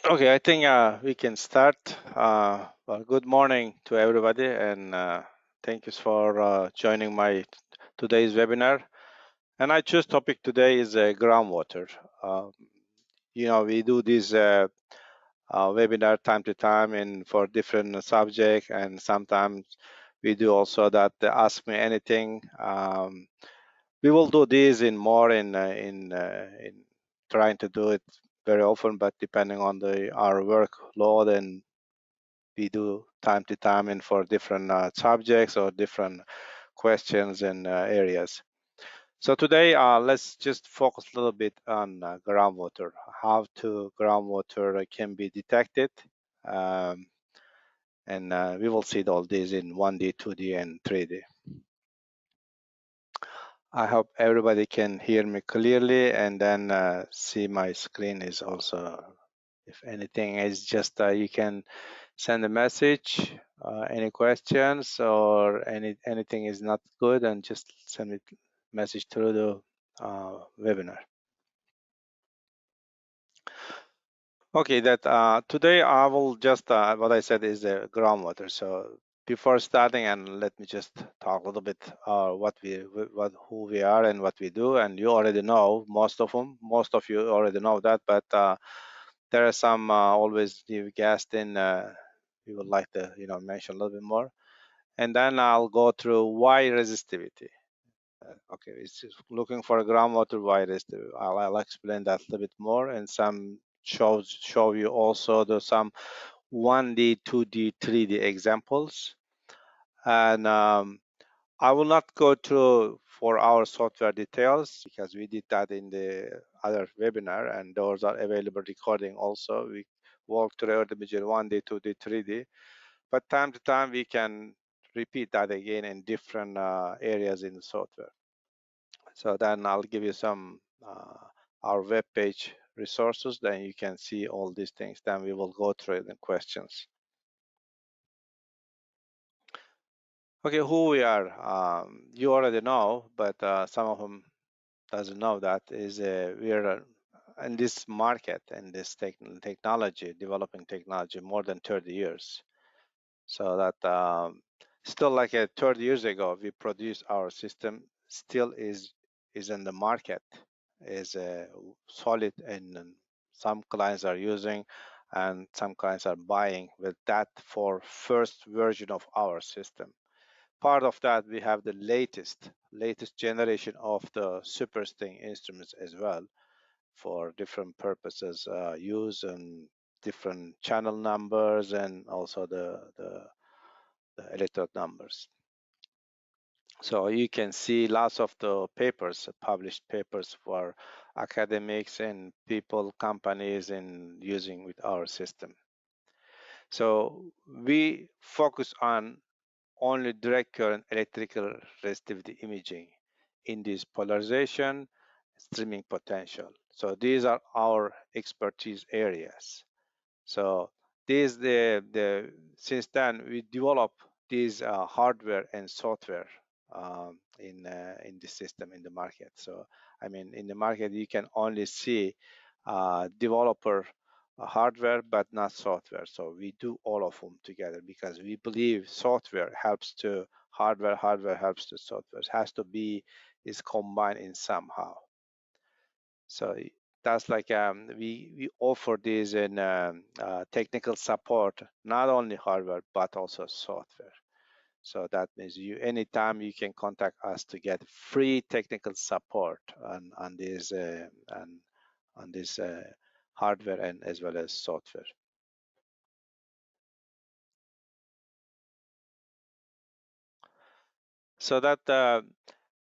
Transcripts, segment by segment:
Okay, I think we can start. Well, good morning to everybody, and thank you for joining my today's webinar. And I choose topic today is groundwater. Um, we do this webinar time to time and for different subject, and sometimes we do also that ask me anything. We will do this in more in trying to do it very often, but depending on our workload, and we do time to time and for different subjects or different questions and areas. So today, let's just focus a little bit on groundwater, how to groundwater can be detected. Um, and we will see all these in 1D, 2D, and 3D. I hope everybody can hear me clearly, and then see my screen is also, if anything is just you can send a message, any questions or anything is not good, and just send me message through the webinar. Okay, that today I will just what I said is the groundwater. So before starting, and let me just talk a little bit who we are and what we do. And you already know most of them. Most of you already know that, but there are some always new guests in. We would like to mention a little bit more, and then I'll go through why resistivity. Okay, it's just looking for a groundwater why resistivity. I'll explain that a little bit more, and some show you also some 1D, 2D, 3D examples. And I will not go through for our software details because we did that in the other webinar, and those are available recording also. We walk through individual 1D, 2D, 3D, but time to time we can repeat that again in different areas in the software. So then I'll give you some our web page resources, then you can see all these things. Then we will go through the questions. Okay, who we are, you already know, but some of them doesn't know that is we are in this market and this technology, developing technology more than 30 years. So that still like 30 years ago, we produced our system, still is in the market, is solid, and some clients are using and some clients are buying with that for first version of our system. Part of that, we have the latest generation of the supersting instruments as well for different purposes, use and different channel numbers, and also the electrode numbers. So you can see lots of the papers, published papers for academics and people, companies, and using with our system. So we focus on only direct current electrical resistivity imaging in this polarization, streaming potential. So these are our expertise areas. So since then we develop these hardware and software in the system in the market. So I mean, in the market you can only see developer hardware but not software. So we do all of them together because we believe software helps to hardware, hardware helps to software. It has to be is combined in somehow. So that's like we offer this in technical support, not only hardware but also software. So that means you anytime you can contact us to get free technical support on this on this hardware and as well as software. So that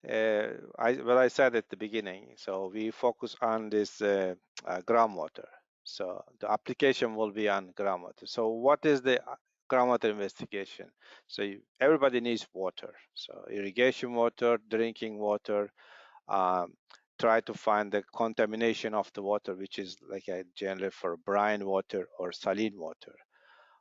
what I said at the beginning. So we focus on this groundwater. So the application will be on groundwater. So what is the groundwater investigation? So everybody needs water. So irrigation water, drinking water. Um, try to find the contamination of the water, which is like a generally for brine water or saline water,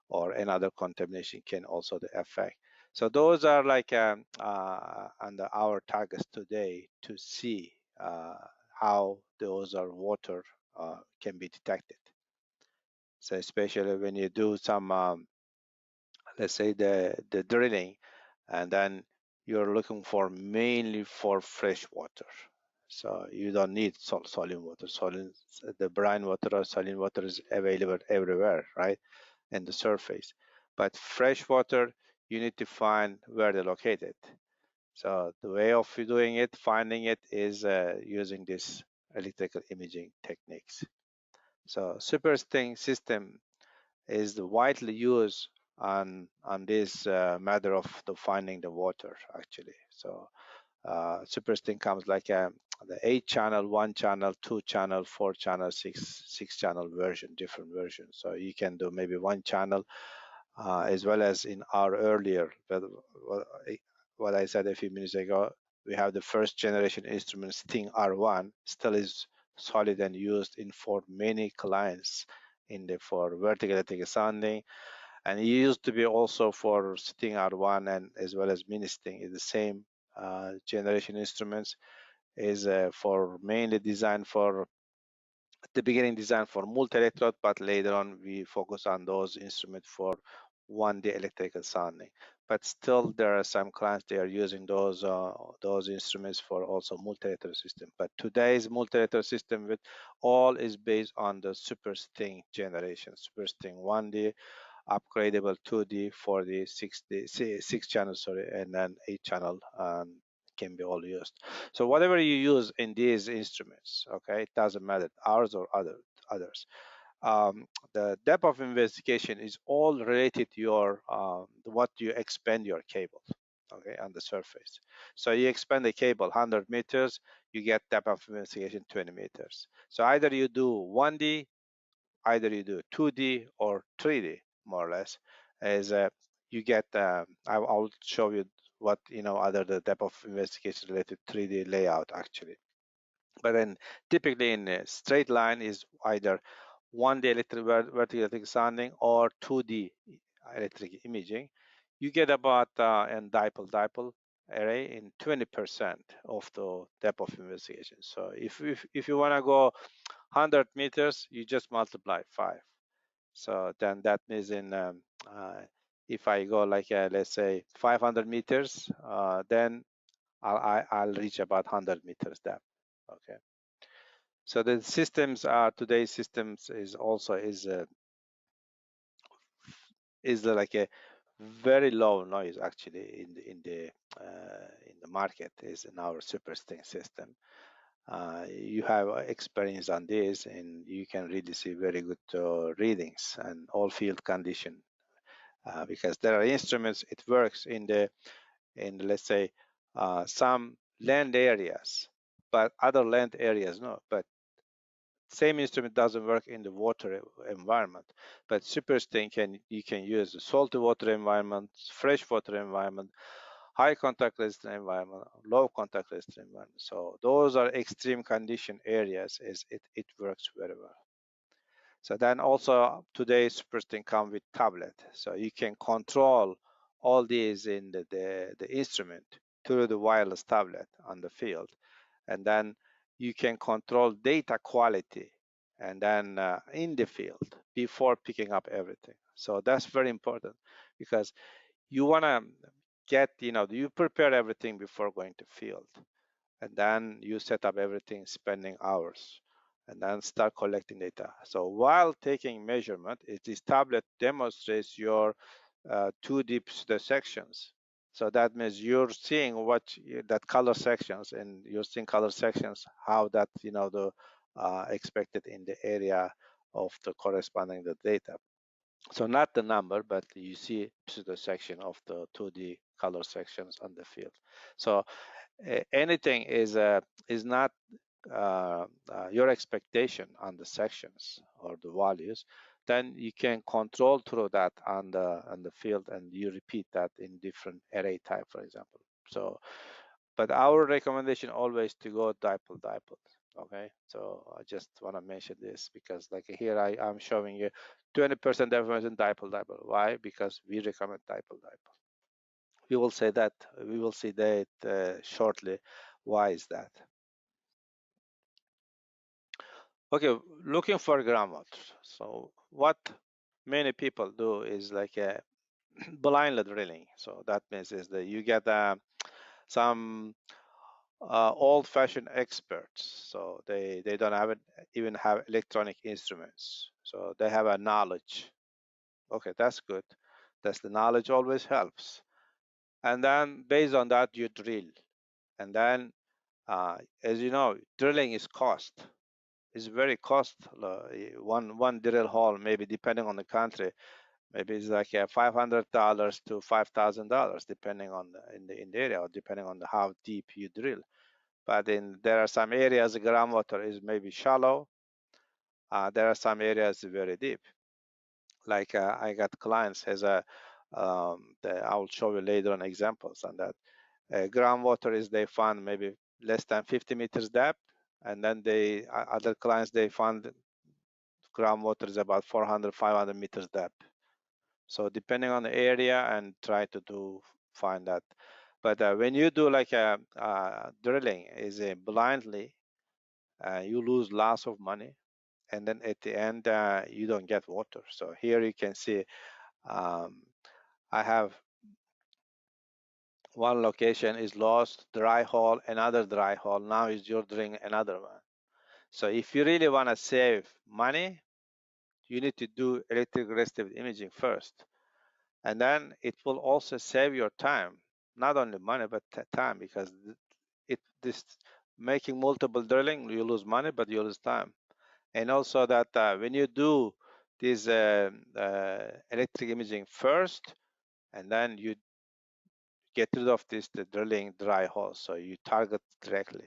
or another contamination can also affect. So those are like under our targets today to see how those are water can be detected. So especially when you do some, let's say the drilling, and then you're looking for mainly for fresh water. So you don't need saline water. The brine water or saline water is available everywhere, right, in the surface. But fresh water, you need to find where they're located. So the way of doing it, finding it, is using this electrical imaging techniques. So super sting system is widely used on this matter of the finding the water actually. So super sting comes like the 8 channel, 1 channel, 2 channel, 4 channel, six channel version, different versions. So you can do maybe 1 channel, as well as in our earlier, what I said a few minutes ago, we have the first generation instrument Sting R1, still is solid and used in for many clients in the for vertical electric sounding, and it used to be also for Sting R1 and as well as mini Sting is the same generation instruments, is for mainly designed for at the beginning designed for multi-electrode, but later on we focus on those instruments for 1D electrical sounding. But still, there are some clients they are using those instruments for also multi-electrode system. But today's multi-electrode system with all is based on the Super Sting generation, Super Sting 1D, upgradable 2D, 4D, 6D, 6 channel, sorry, and then 8 channel can be all used. So whatever you use in these instruments, okay, it doesn't matter, ours or others. The depth of investigation is all related to your what you expand your cable, okay, on the surface. So you expand the cable 100 meters, you get depth of investigation 20 meters. So either you do 1D, either you do 2D or 3D, more or less, is you get. I'll show you what other the depth of investigation related 3D layout actually. But then typically in a straight line is either 1D vertical electric sounding or 2D electric imaging. You get about in dipole array in 20% of the depth of investigation. So if you want to go 100 meters, you just multiply 5. So then that means if I go like let's say 500 meters, then I'll reach about 100 meters depth. Okay. So the systems today's systems is also is like a very low noise actually in the market is in our super sting system. You have experience on this and you can really see very good readings and all field condition, because there are instruments it works in let's say some land areas, but other land areas no. But same instrument doesn't work in the water environment, but supersting you can use the salty water environment, fresh water environment, high contact resistant environment, low contact resistant environment. So those are extreme condition areas. It works very well. So then also today supersting come with tablet, so you can control all these in the instrument through the wireless tablet on the field, and then you can control data quality and then in the field before picking up everything. So that's very important because you want to get you prepare everything before going to field, and then you set up everything spending hours and then start collecting data. So while taking measurement, this tablet demonstrates your 2D sections. So that means you're seeing that color sections, and you're seeing color sections, how that, the expected in the area of the corresponding the data. So not the number, but you see the section of the 2D color sections on the field. So anything is not your expectation on the sections or the values, then you can control through that on the field, and you repeat that in different array type, for example. So, but our recommendation always to go dipole. Okay, so I just want to mention this because like here I'm showing you 20% information dipole. Why? Because we recommend dipole. We will say that we will see that shortly. Why is that? Okay, looking for groundwater. So what many people do is like a blind drilling. So that means is that you get some old-fashioned experts. So they don't have even have electronic instruments. So they have a knowledge. Okay, that's good. That's the knowledge always helps. And then based on that, you drill. And then, as you know, drilling is cost. It's very cost. One drill hole, maybe depending on the country, maybe it's like $500 to $5,000, depending on in the area, or depending on how deep you drill. But there are some areas the groundwater is maybe shallow. There are some areas very deep. Like I got clients as I will show you later on examples on that. Groundwater is they found maybe less than 50 meters depth, and then other clients they found groundwater is about 400, 500 meters depth. So depending on the area and try to find that. But when you do like a drilling is blindly, you lose lots of money, and then at the end you don't get water. So here you can see um, I have one location is lost, dry hole, another dry hole. Now is you're drilling another one. So if you really want to save money, you need to do electric resistive imaging first. And then it will also save your time, not only money, but time, because this making multiple drilling, you lose money, but you lose time. And also that when you do this electric imaging first, and then you get rid of the drilling dry holes, so you target directly.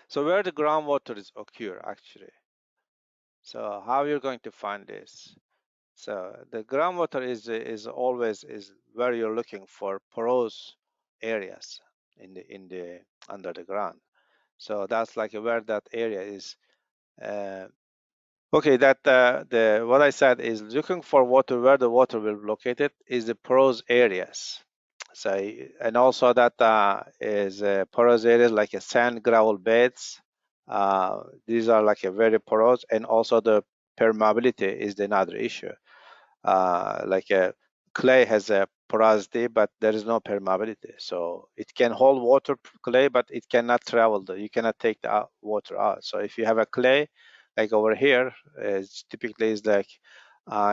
So where the groundwater is occur actually. So how you're going to find this? So the groundwater is always is where you're looking for porous areas in the under the ground. So that's like where that area is. Uh, okay, that the what I said is looking for water where the water will be located is the porous areas. So and also that is porous areas like a sand gravel beds. These are like a very porous, and also the permeability is another issue. Like a clay has a porosity, but there is no permeability. So it can hold water, clay, but it cannot travel. You cannot take the water out. So if you have a clay, like over here, it's typically is like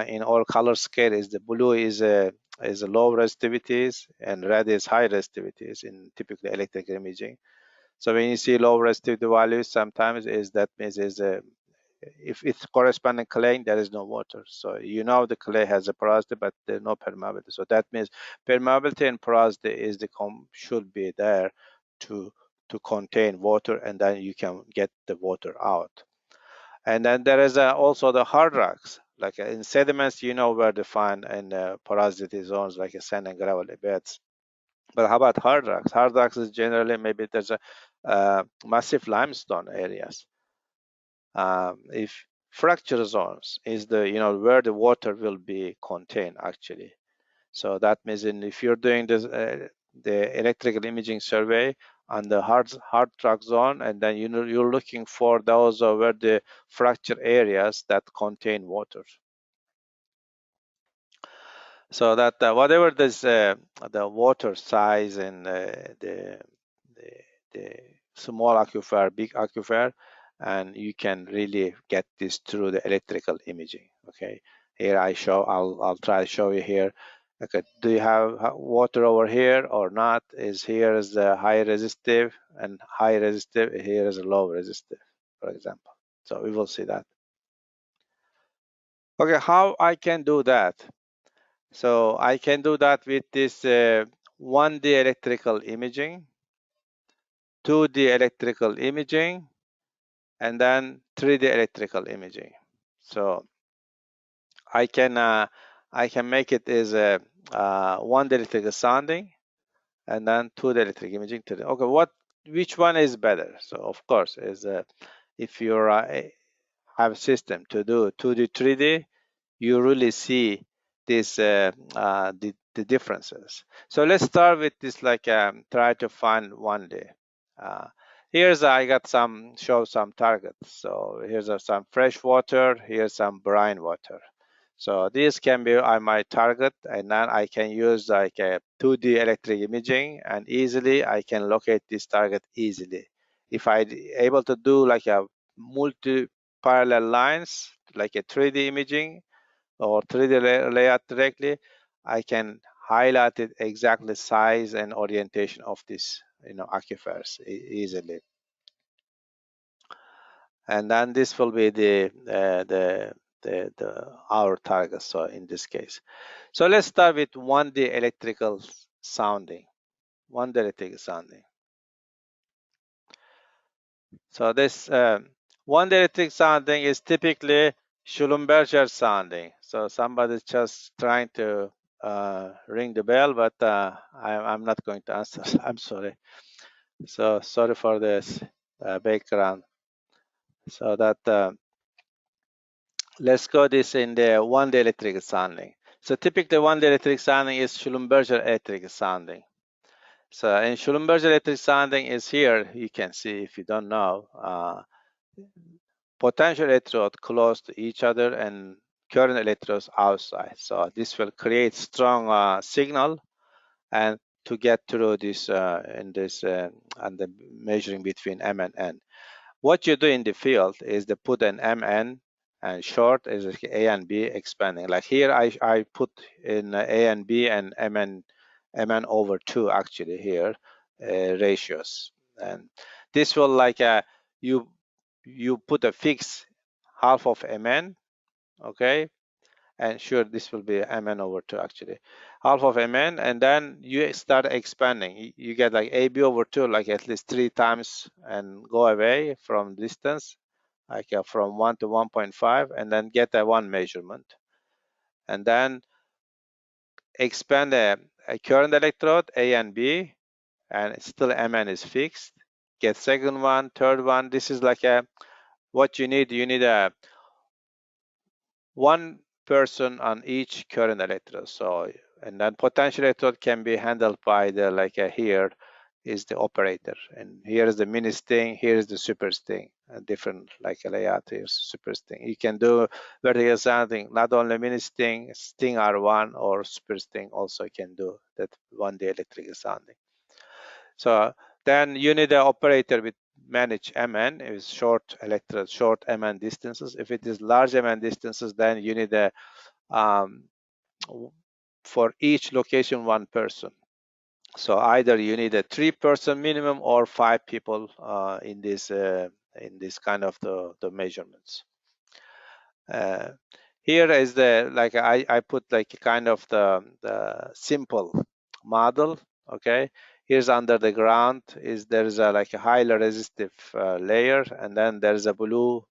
in all color scale is the blue is a low resistivities and red is high resistivities in typically electric imaging. So when you see low resistivity values, sometimes is that means is a if it's corresponding clay, there is no water. So you know the clay has a porosity, but there's no permeability. So that means permeability and porosity is should be there to contain water, and then you can get the water out. And then there is also the hard rocks. Like in sediments, you know where to find in porosity zones like sand and gravel beds. But how about hard rocks? Hard rocks is generally maybe there's a massive limestone areas. If fracture zones is the where the water will be contained actually. So that means if you're doing this the electrical imaging survey on the hard rock zone, and then you're looking for those where the fracture areas that contain water. So that whatever this the water size and the, the small aquifer, big aquifer, and you can really get this through the electrical imaging. Okay, here I'll try to show you here. Okay, do you have water over here or not? Here is the high resistive and high resistive. Here is a low resistive, for example. So we will see that. Okay, how I can do that? So I can do that with this 1D electrical imaging, 2D electrical imaging, and then 3D electrical imaging. So I can make it as a 1D electrical sounding, and then 2D electric imaging. Okay, which one is better? So of course, is if you have a system to do 2D, 3D, you really see this the differences. So let's start with this, like try to find 1D. Here's I got show some targets. So here's some fresh water. Here's some brine water. So this can be my target, and then I can use like a 2D electric imaging, and easily I can locate this target easily. If I able to do like a multi parallel lines, like a 3D imaging or 3D layout directly, I can highlight it exactly size and orientation of this aquifers easily. And then this will be our target. So in this case, so let's start with 1D electrical sounding. 1D electrical sounding. So this 1D electric sounding is typically Schlumberger sounding. So somebody's just trying to ring the bell, but I'm not going to answer. I'm sorry. So sorry for this background. So that let's go this in the 1D electric sounding. So typically 1D electric sounding is Schlumberger electric sounding. So in Schlumberger electric sounding is here. You can see if you don't know, potential electrode close to each other and current electrodes outside. So this will create strong signal, and to get through this and the measuring between M and N. What you do in the field is to put an MN, and short is A and B expanding. Like here, I put in A and B and MN over 2 actually here ratios. And this will like you put a fix half of MN, okay? And sure, this will be Mn over 2 actually, half of Mn, and then you start expanding. You get like AB over 2, like at least 3 times, and go away from distance, like from 1 to 1.5, and then get a 1 measurement. And then expand a current electrode, A and B, and still Mn is fixed. Get second one, third one. This is like what you need a one person on each current electrode. So, and then potential electrode can be handled by the here is the operator, and here is the mini sting, here is the super sting, a different like a layout. Here's super sting. You can do vertical sounding, not only mini sting, sting R1 or super sting also can do that 1D electrical sounding. So then you need an operator with manage MN, is short electrode, short MN distances. If it is large MN distances, then you need a for each location 1 person. So either you need a 3-person minimum or 5 people in this kind of the measurements. Here is the I put like kind of the simple model. Okay, here's under the ground is there's a like a highly resistive layer, and then there's a blue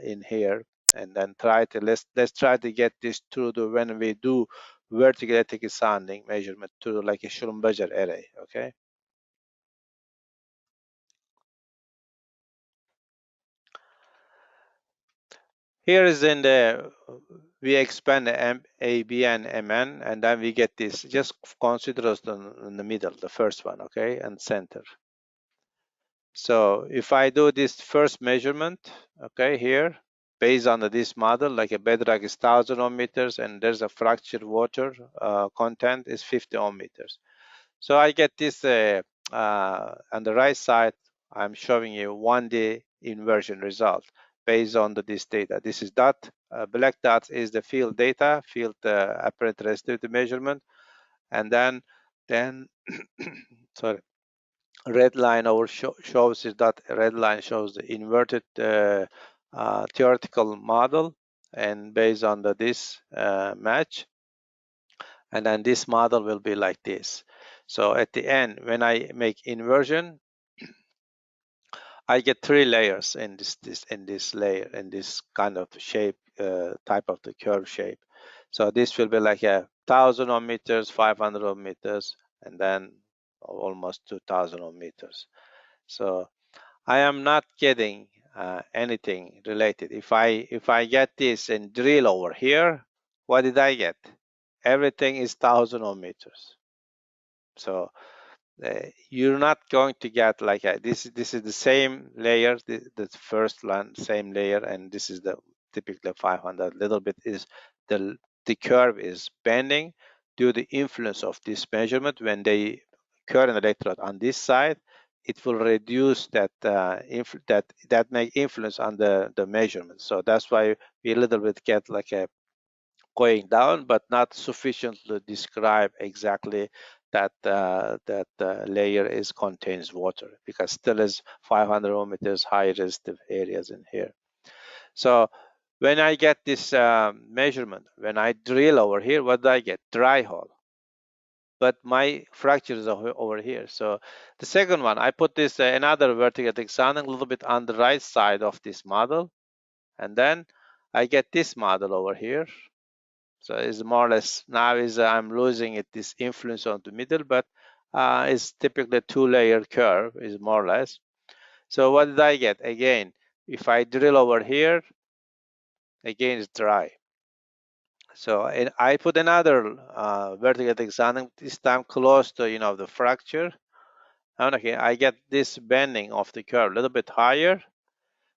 in here, and then let's try to get this through the when we do vertical electric sounding measurement to like a Schlumberger array. Okay. Here is in the we expand the AB and MN, and then we get this. Just consider us in the middle, the first one, okay, and center. So if I do this first measurement, okay, here, based on this model, like a bedrock is 1,000 ohm meters, and there's a fractured water content is 50 ohm meters. So I get this on the right side. I'm showing you 1D inversion result based on this data. This is black dots is the field data, field apparent resistivity measurement, and then sorry, red line over shows is that red line shows the inverted theoretical model, and based on this match, and then this model will be like this. So at the end, when I make inversion, I get 3 layers in this layer, in this kind of shape, type of the curve shape. So this will be like 1,000 ohm meters, 500 ohm meters, and then almost 2,000 ohm meters. So I am not getting anything related. If I get this and drill over here, what did I get? Everything is 1,000 ohm meters. So you're not going to get like this. This is the same layer, the first one, same layer, and this is the typically 500. Little bit is the curve is bending due to the influence of this measurement. When they current electrode on this side, it will reduce that that may influence on the measurement. So that's why we a little bit get like a going down, but not sufficient to describe exactly that layer is contains water, because still is 500 millimeters high resistive areas in here. So when I get this measurement, when I drill over here, what do I get? Dry hole. But my fracture is over here. So the second one, I put this another vertical sounding a little bit on the right side of this model, and then I get this model over here. So it's more or less now is I'm losing it this influence on the middle, but it's typically a two-layer curve is more or less. So what did I get? Again, if I drill over here, again it's dry. So I put another vertical examining, this time close to the fracture. And okay, I get this bending of the curve a little bit higher,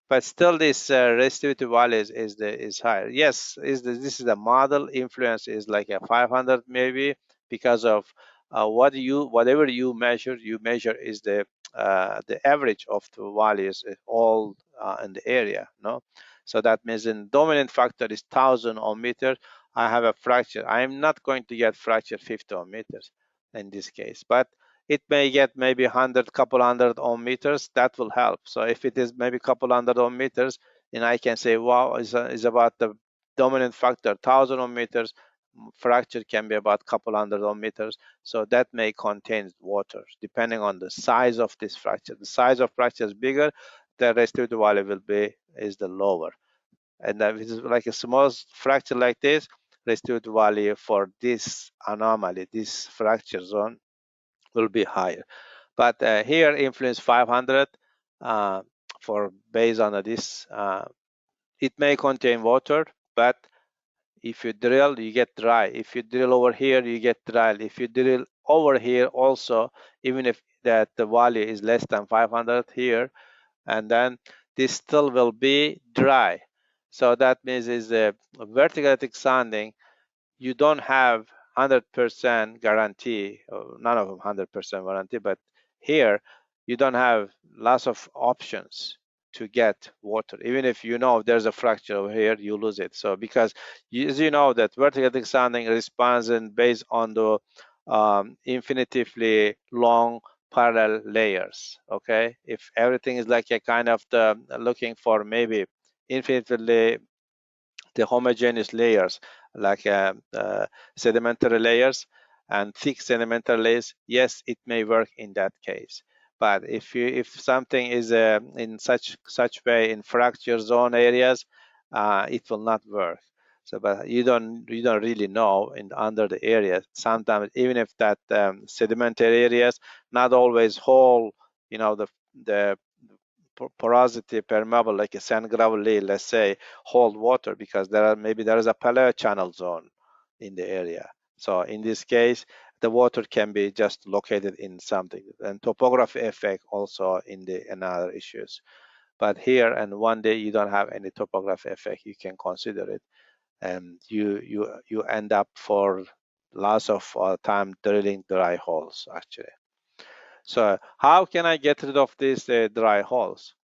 but still this resistivity value is higher. Yes, this is the model influence is like a 500 maybe, because of whatever you measure is the average of the values all in the area, no. So that means in dominant factor is 1000 ohm meters. I have a fracture. I am not going to get fracture 50 ohm meters in this case, but it may get maybe 100 couple hundred ohm meters. That will help. So if it is maybe couple hundred ohm meters, then I can say, wow, is about the dominant factor 1000 ohm meters. Fracture can be about couple hundred ohm meters. So that may contain water depending on the size of this fracture. The size of fracture is bigger, the resistivity value will be is the lower. And if it's like a small fracture like this, resistivity value for this anomaly, this fracture zone, will be higher. But here influence 500 for based on this. It may contain water, but if you drill, you get dry. If you drill over here, you get dry. If you drill over here also, even if that the value is less than 500 here, and then this still will be dry. So that means is a vertical sounding, you don't have 100% guarantee, none of them 100% guarantee, but here you don't have lots of options to get water. Even if you know there's a fracture over here, you lose it. So because as you know that vertical sounding responds and based on the infinitively long parallel layers. Okay, if everything is like a kind of the looking for maybe infinitely the homogeneous layers like sedimentary layers and thick sedimentary layers, yes, it may work in that case. But if something is in such way in fracture zone areas, it will not work. So, but you don't really know in under the area. Sometimes even if that sedimentary areas not always hold, the porosity permeable like a sand gravel lake, let's say, hold water, because there is a paleo channel zone in the area. So in this case, the water can be just located in something, and topography effect also in the another issues. But here and one day you don't have any topography effect, you can consider it, and you end up for lots of time drilling dry holes actually. So how can I get rid of these dry holes?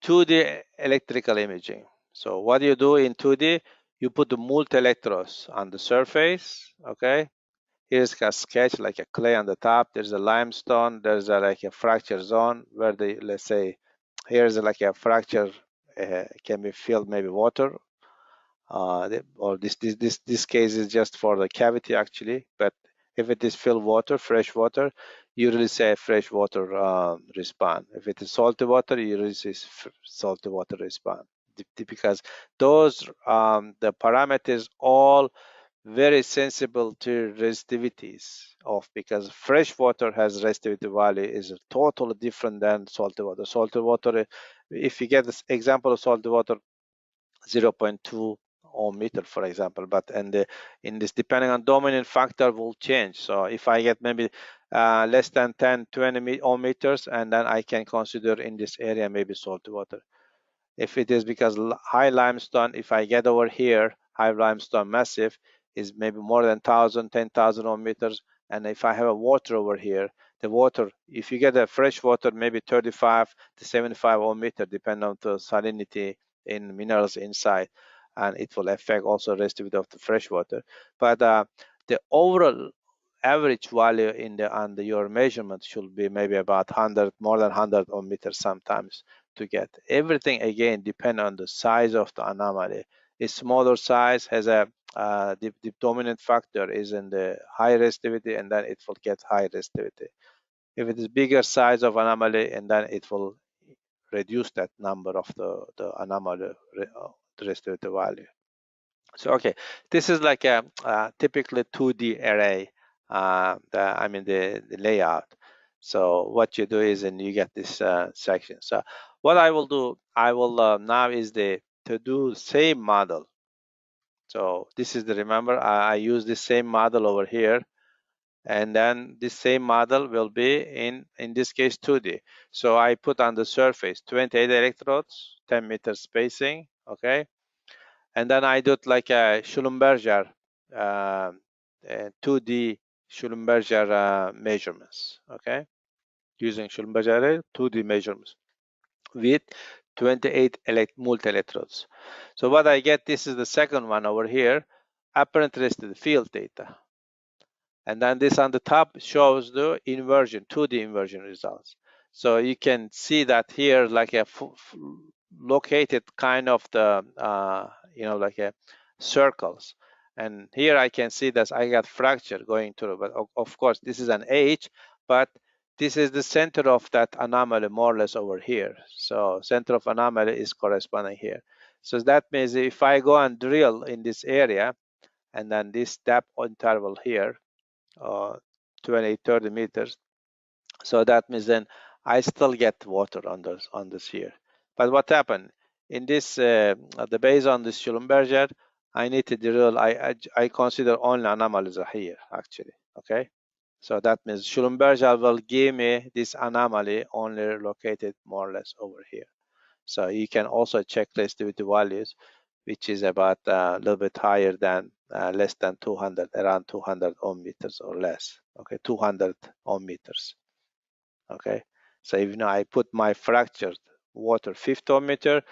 2D electrical imaging. So what you do in 2D, you put the multi-electrodes on the surface, okay? Here's a sketch like a clay on the top. There's a limestone. There's like a fracture zone where let's say, here's like a fracture, can be filled maybe water. Or this case is just for the cavity actually, but if it is filled water, fresh water, you really say fresh water response. If it is salty water, you really say salty water response, because those the parameters all very sensible to resistivities of, because fresh water has resistivity value is totally different than salty water. Salty water, if you get this example of salty water, 0.2 ohm meter, for example, but in this depending on dominant factor will change. So if I get maybe less than 10, 20 ohm meters, and then I can consider in this area maybe salt water. If it is because high limestone, if I get over here, high limestone massive is maybe more than 1,000, 10,000 ohm meters. And if I have a water over here, the water, if you get a fresh water, maybe 35 to 75 ohm meter, depending on the salinity in minerals inside, and it will affect also resistivity of the fresh water. But the overall average value in the under your measurement should be maybe about 100, more than 100 ohm meters sometimes to get. Everything again depend on the size of the anomaly. A smaller size has a the dominant factor is in the high resistivity, and then it will get high resistivity. If it is bigger size of anomaly, and then it will reduce that number of the anomaly resistivity value. So okay, this is like a typically 2D array. I mean the layout. So what you do is, and you get this section. So what I will do, I will now is the to do same model. So this is the remember I use the same model over here, and then this same model will be in this case 2D. So I put on the surface 28 electrodes, 10 meter spacing. Okay. And then I did like a Schlumberger 2D Schlumberger measurements, okay, using Schlumberger 2D measurements with 28 multi-electrodes. So what I get, this is the second one over here, apparent resistive field data. And then this on the top shows the inversion, 2D inversion results. So you can see that here, like a located kind of the, like a circles. And here I can see that I got fracture going through, but of course this is an H, but this is the center of that anomaly more or less over here. So center of anomaly is corresponding here. So that means if I go and drill in this area, and then this depth interval here, 20, 30 meters. So that means then I still get water on this here. But what happened in this at the base on this Schlumberger, I need to drill. I consider only anomalies are here actually. Okay, so that means Schlumberger will give me this anomaly only located more or less over here. So you can also check resistivity values, which is about a little bit higher than less than 200, around 200 ohm meters or less. Okay, 200 ohm meters. Okay, so if I put my fractured water 50 ohm meter,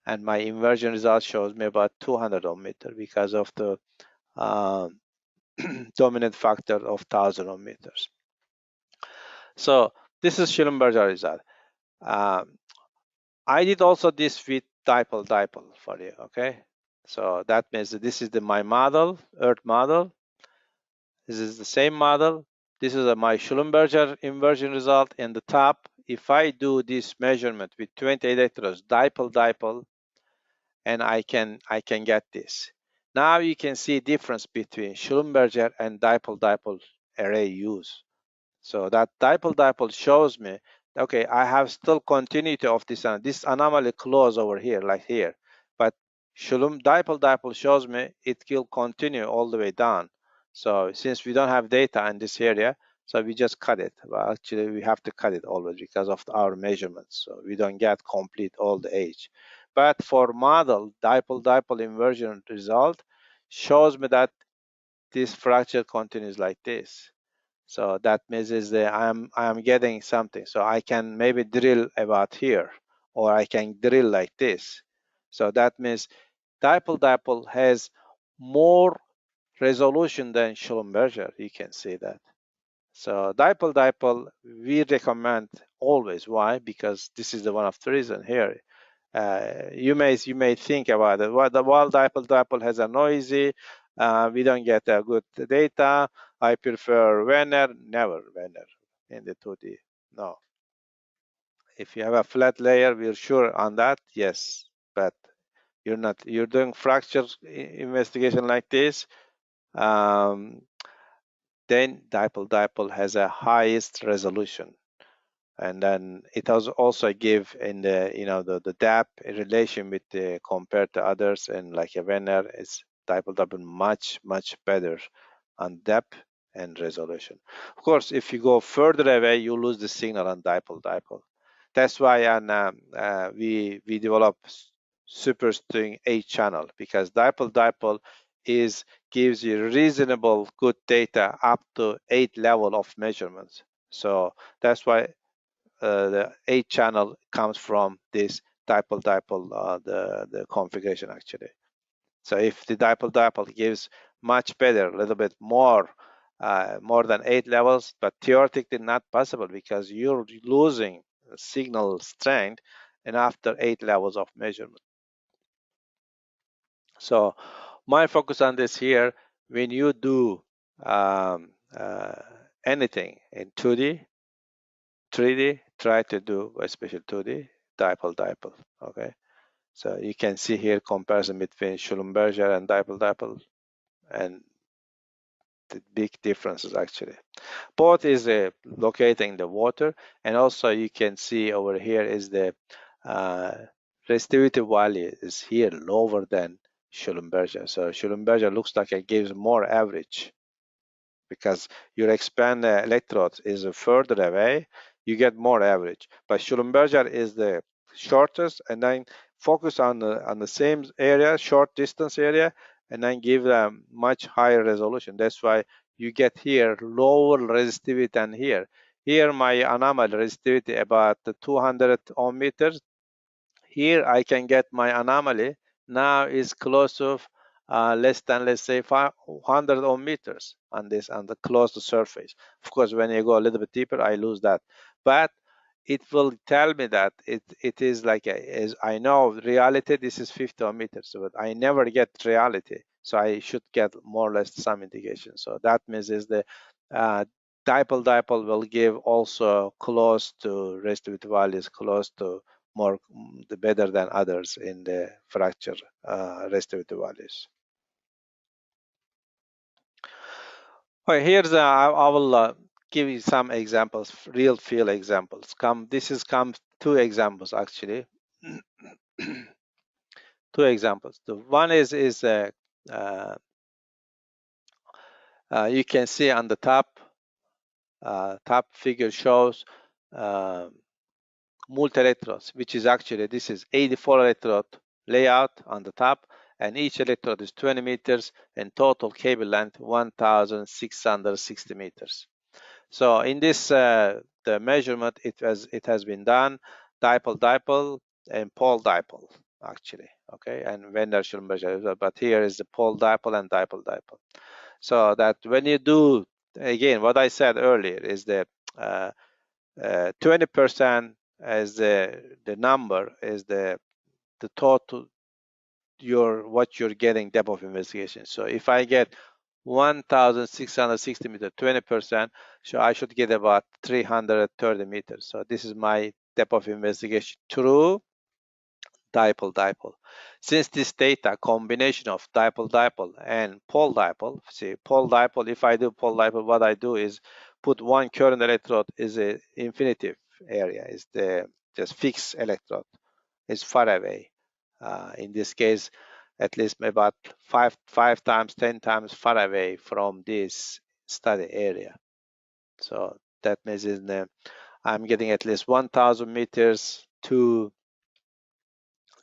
and my inversion result shows me about 200 ohm meter because of the dominant factor of 1000 ohm meters. So this is Schlumberger result. I did also this with dipole for you, okay? So that means that this is my model, Earth model. This is the same model. This is my Schlumberger inversion result in the top. If I do this measurement with 28 electrodes, dipole, and I can get this. Now you can see difference between Schlumberger and dipole array use. So that dipole shows me, okay, I have still continuity of this anomaly close over here, like here. But dipole shows me it will continue all the way down. So since we don't have data in this area, so we just cut it. Well, actually, we have to cut it always because of our measurements. So we don't get complete all the age. But for model, dipole inversion result shows me that this fracture continues like this. So that means is that I'm getting something. So I can maybe drill about here, or I can drill like this. So that means dipole has more resolution than Schlumberger. You can see that. So dipole we recommend always. Why? Because this is the one of the reason here. You may think about it. Well, the while dipole has a noisy, we don't get a good data. I prefer Werner, never Werner in the 2D. No. If you have a flat layer, we're sure on that, yes. But you're not. You're doing fracture investigation like this. Then dipole has a highest resolution. And then it has also give in the the depth relation with the compared to others, and like a Venner is dipole much better on depth and resolution. Of course, if you go further away, you lose the signal on dipole-dipole. That's why we develop super string 8-channel, because dipole-dipole gives you reasonable good data up to 8 level of measurements. So that's why the 8-channel comes from this dipole-dipole the configuration actually. So if the dipole-dipole gives much better, a little bit more than 8 levels, but theoretically not possible because you're losing signal strength and after 8 levels of measurement. So my focus on this here, when you do anything in 2D, 3D, try to do especially 2D, dipole-dipole, okay? So you can see here comparison between Schellenberger and dipole-dipole, and the big differences actually. Both is locating the water, and also you can see over here is the uh, resistivity value is here lower than Schellenberger. So Schellenberger looks like it gives more average because your expand electrodes is further away, you get more average. But Schellenberger is the shortest, and then focus on the same area, short distance area, and then give them much higher resolution. That's why you get here lower resistivity than here. Here my anomaly resistivity about 200 ohm meters. Here I can get my anomaly now is close to less than, let's say, 500 ohm meters on the closed surface. Of course, when you go a little bit deeper, I lose that. But it will tell me that it is like as I know reality, this is 50 ohm meters, but I never get reality. So I should get more or less some indication. So that means is the uh, dipole-dipole will give also close to resistivity values, close to more the better than others in the fracture resistivity values. Okay, here's I will give you some examples, real field examples. This is two examples actually. Two examples. The one is uh, you can see on the top figure shows multi-electrodes, which is actually this is 84 electrode layout on the top, and each electrode is 20 meters and total cable length 1,660 meters. So in this the measurement it has been done dipole-dipole and pole-dipole actually, okay, and Wender Schellenberger, but here is the pole-dipole and dipole-dipole. So that when you do again what I said earlier is that 20% as the number is the total what you're getting depth of investigation. So if I get 1,660 meters, 20%, so I should get about 330 meters. So this is my depth of investigation through dipole-dipole. Since this data combination of dipole-dipole and pole-dipole, see pole-dipole, if I do pole-dipole, what I do is put one current electrode is a infinitive area, is the just fixed electrode, is far away. In this case, at least about five times, 10 times far away from this study area. So that means I'm getting at least 1,000 meters to,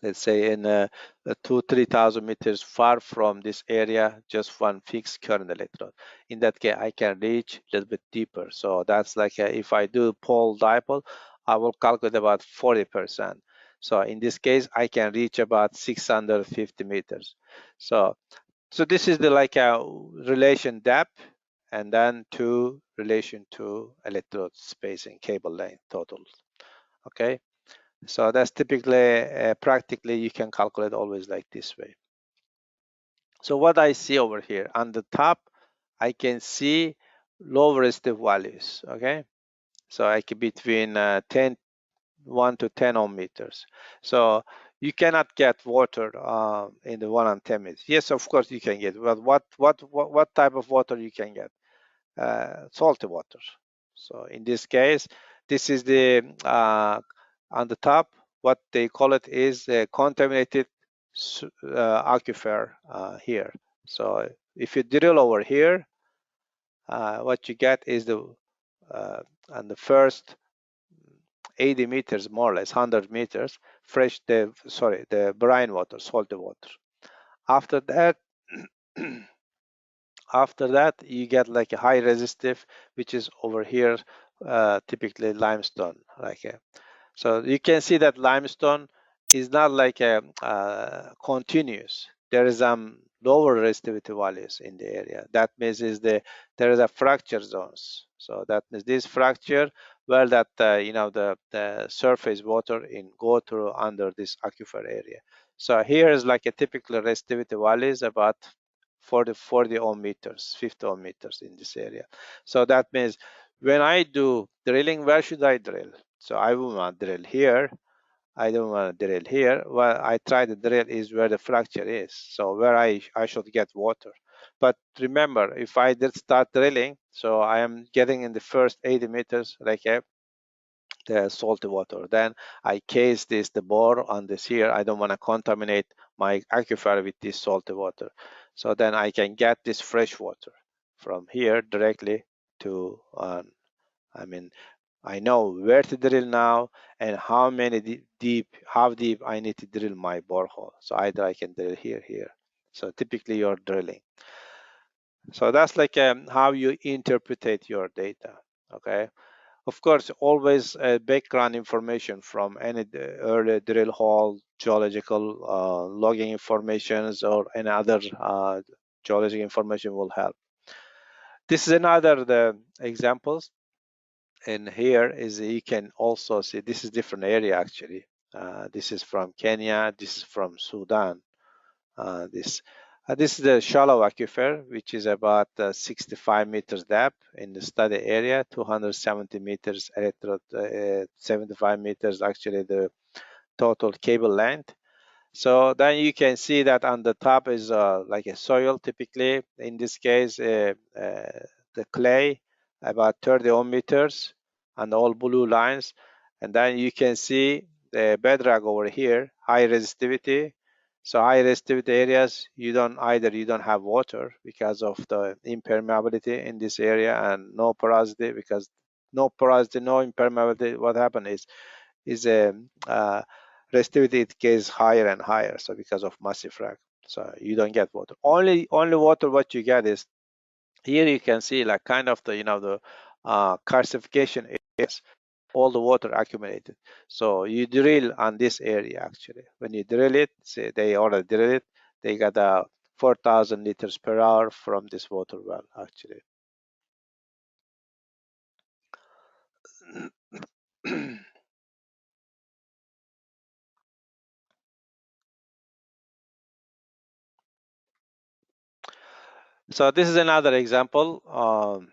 let's say, in 2,000-3,000 meters far from this area, just one fixed current electrode. In that case, I can reach a little bit deeper. So that's like if I do pole-dipole, I will calculate about 40%. So in this case, I can reach about 650 meters. So this is the like a relation depth, and then to relation to electrode spacing, cable length total. Okay. So that's typically, practically, you can calculate always like this way. So what I see over here on the top, I can see low resistive values. Okay, so I can between 1 to 10 ohm meters. So you cannot get water in the 1 and 10 meters. Yes, of course you can get. But what type of water you can get? Salty water. So in this case, this is the on the top. What they call it is a contaminated aquifer here. So if you drill over here, what you get is on the first 80 meters, more or less 100 meters, the brine water, salty water. After that, after that, you get like a high resistive, which is over here, typically limestone. So you can see that limestone is not like a continuous. There is lower resistivity values in the area. That means there is a fracture zones. So that means this fracture, well, that the surface water in go through under this aquifer area. So here is like a typical resistivity values about 40 ohm meters, 50 ohm meters in this area. So that means when I do drilling, where should I drill? So I will want to drill here. I don't want to drill here. Well, I try to drill is where the fracture is. So where I should get water. But remember, if I did start drilling, so I am getting in the first 80 meters, the salty water. Then I case the bore on this here. I don't want to contaminate my aquifer with this salty water. So then I can get this fresh water from here directly to, I know where to drill now and how many how deep I need to drill my borehole. So either I can drill here. So typically you're drilling. So that's like how you interpret your data. Okay. Of course, always background information from any early drill hole, geological logging informations, or any other geological information will help. This is another the examples, and here is you can also see this is different area actually. This is from Kenya. This is from Sudan. This is the shallow aquifer, which is about 65 meters depth in the study area, 270 meters, 75 meters actually the total cable length. So then you can see that on the top is like a soil typically. In this case, the clay about 30 ohm meters and all blue lines. And then you can see the bedrock over here, high resistivity. So high resistivity areas, you don't have water because of the impermeability in this area and no porosity, because no porosity, no impermeability. What happened is a resistivity, it gets higher and higher. So because of massive frac, so you don't get water. Only water what you get is here. You can see like kind of the calcification areas, all the water accumulated. So you drill on this area actually. When you drill it, say they already drill it, they got 4,000 liters per hour from this water well actually. So this is another example.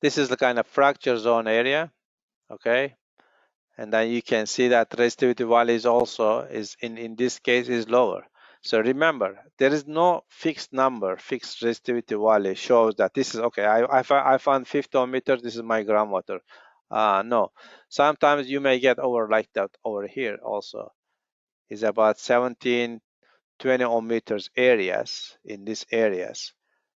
This is the kind of fracture zone area, okay? And then you can see that resistivity value is also in this case is lower. So remember, there is no fixed number, fixed resistivity value shows that this is okay. I found 50 ohm meters. This is my groundwater. No, sometimes you may get over like that over here also. Is about 17, 20 ohm meters areas in these areas.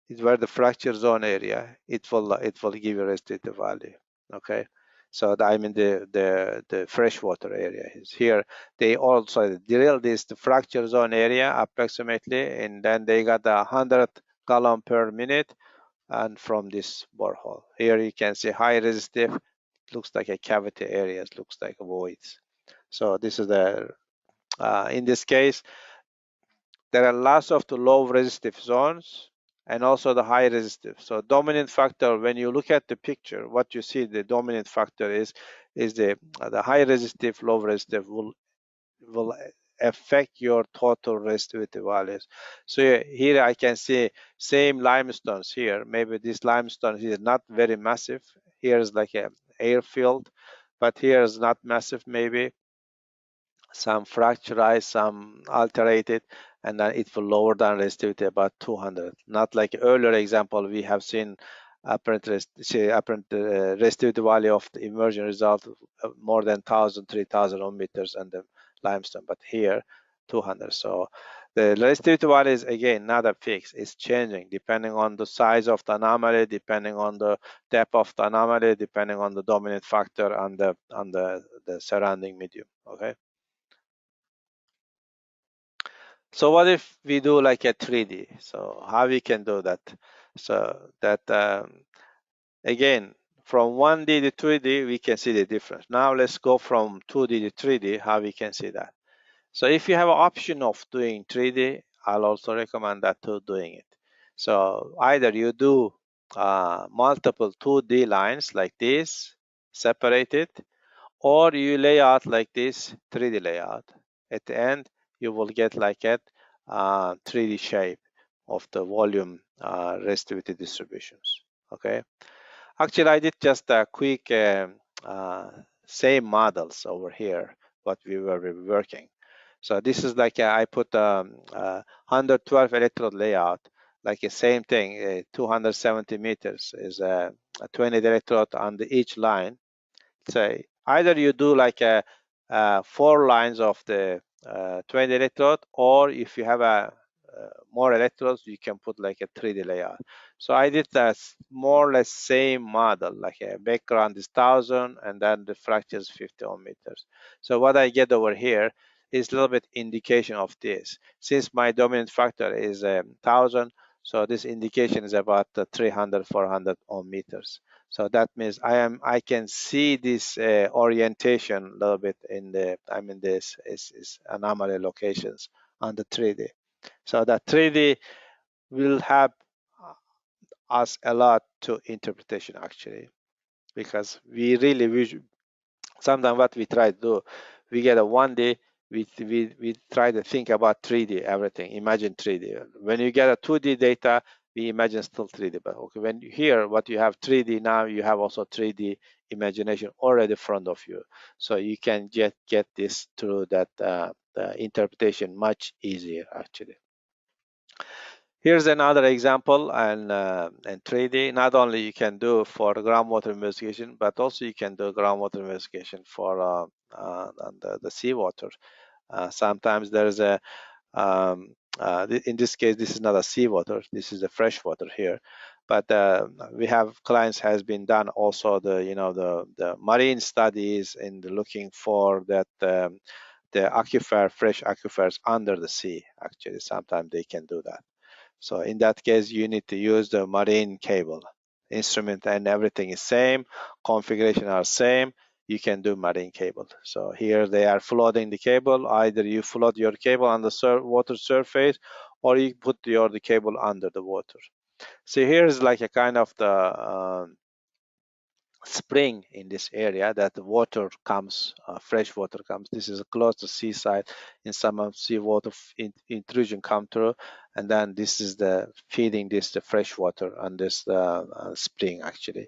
Is where the fracture zone area. It will give you resistivity value. Okay. So I'm in the freshwater area is here. They also drill this the fracture zone area approximately, and then they got 100 gallon per minute, and from this borehole. Here you can see high resistive, looks like a cavity areas, looks like voids. So this is the in this case there are lots of the low resistive zones and also the high resistive. So dominant factor, when you look at the picture, what you see the dominant factor is the high resistive, low resistive will affect your total resistivity values. So here I can see same limestones here. Maybe this limestone is not very massive. Here is like a airfield, but here is not massive maybe. Some fracturized, some alterated, and then it will lower down resistivity about 200. Not like earlier example we have seen apparent resistivity value of the immersion result of more than 1,000, 3,000 ohm meters and the limestone, but here 200. So The resistivity value is again not a fix, it's changing depending on the size of the anomaly, depending on the depth of the anomaly, depending on the dominant factor on the surrounding medium. Okay. So what if we do like a 3D? So how we can do that? So that again, from 1D to 2D, we can see the difference. Now let's go from 2D to 3D, how we can see that. So if you have an option of doing 3D, I'll also recommend that to doing it. So either you do multiple 2D lines like this, separated, or you lay out like this 3D layout. At the end, you will get like a 3D shape of the volume resistivity distributions. Okay. Actually, I did just a quick uh, same models over here, what we were working. So this is like I put 112 electrode layout, like the same thing, 270 meters is a 20 electrode on the each line. Say either you do like a, 4 lines of the 20 electrode, or if you have a more electrodes, you can put like a 3D layout. So I did that more or less same model, like a background is 1000 and then the fracture is 50 ohm meters. So what I get over here is a little bit indication of this. Since my dominant factor is 1000, so this indication is about 300, 400 ohm meters. So that means I can see this orientation a little bit in the this is anomaly locations on the 3D. So that 3D will help us a lot to interpretation actually, because we really sometimes what we try to do, we get a 1D, we try to think about 3D everything, imagine 3D. When you get a 2D data, we imagine still 3D, but okay, when you hear what you have 3D now, you have also 3D imagination already in front of you, so you can get this through that the interpretation much easier actually. Here's another example and 3D. Not only you can do for groundwater investigation, but also you can do groundwater investigation for the seawater. Sometimes there's a in this case, this is not a seawater. This is a freshwater here. But we have clients has been done also the the marine studies in the looking for that the aquifer, fresh aquifers under the sea. Actually, sometimes they can do that. So in that case, you need to use the marine cable. Instrument and everything is same, configuration are same. You can do marine cable. So here they are floating the cable. Either you float your cable on the water surface, or you put the cable under the water. So here is like a kind of the spring in this area that the water comes, fresh water comes. This is close to seaside. In summer, seawater intrusion come through, and then this is the feeding this the fresh water on this spring actually.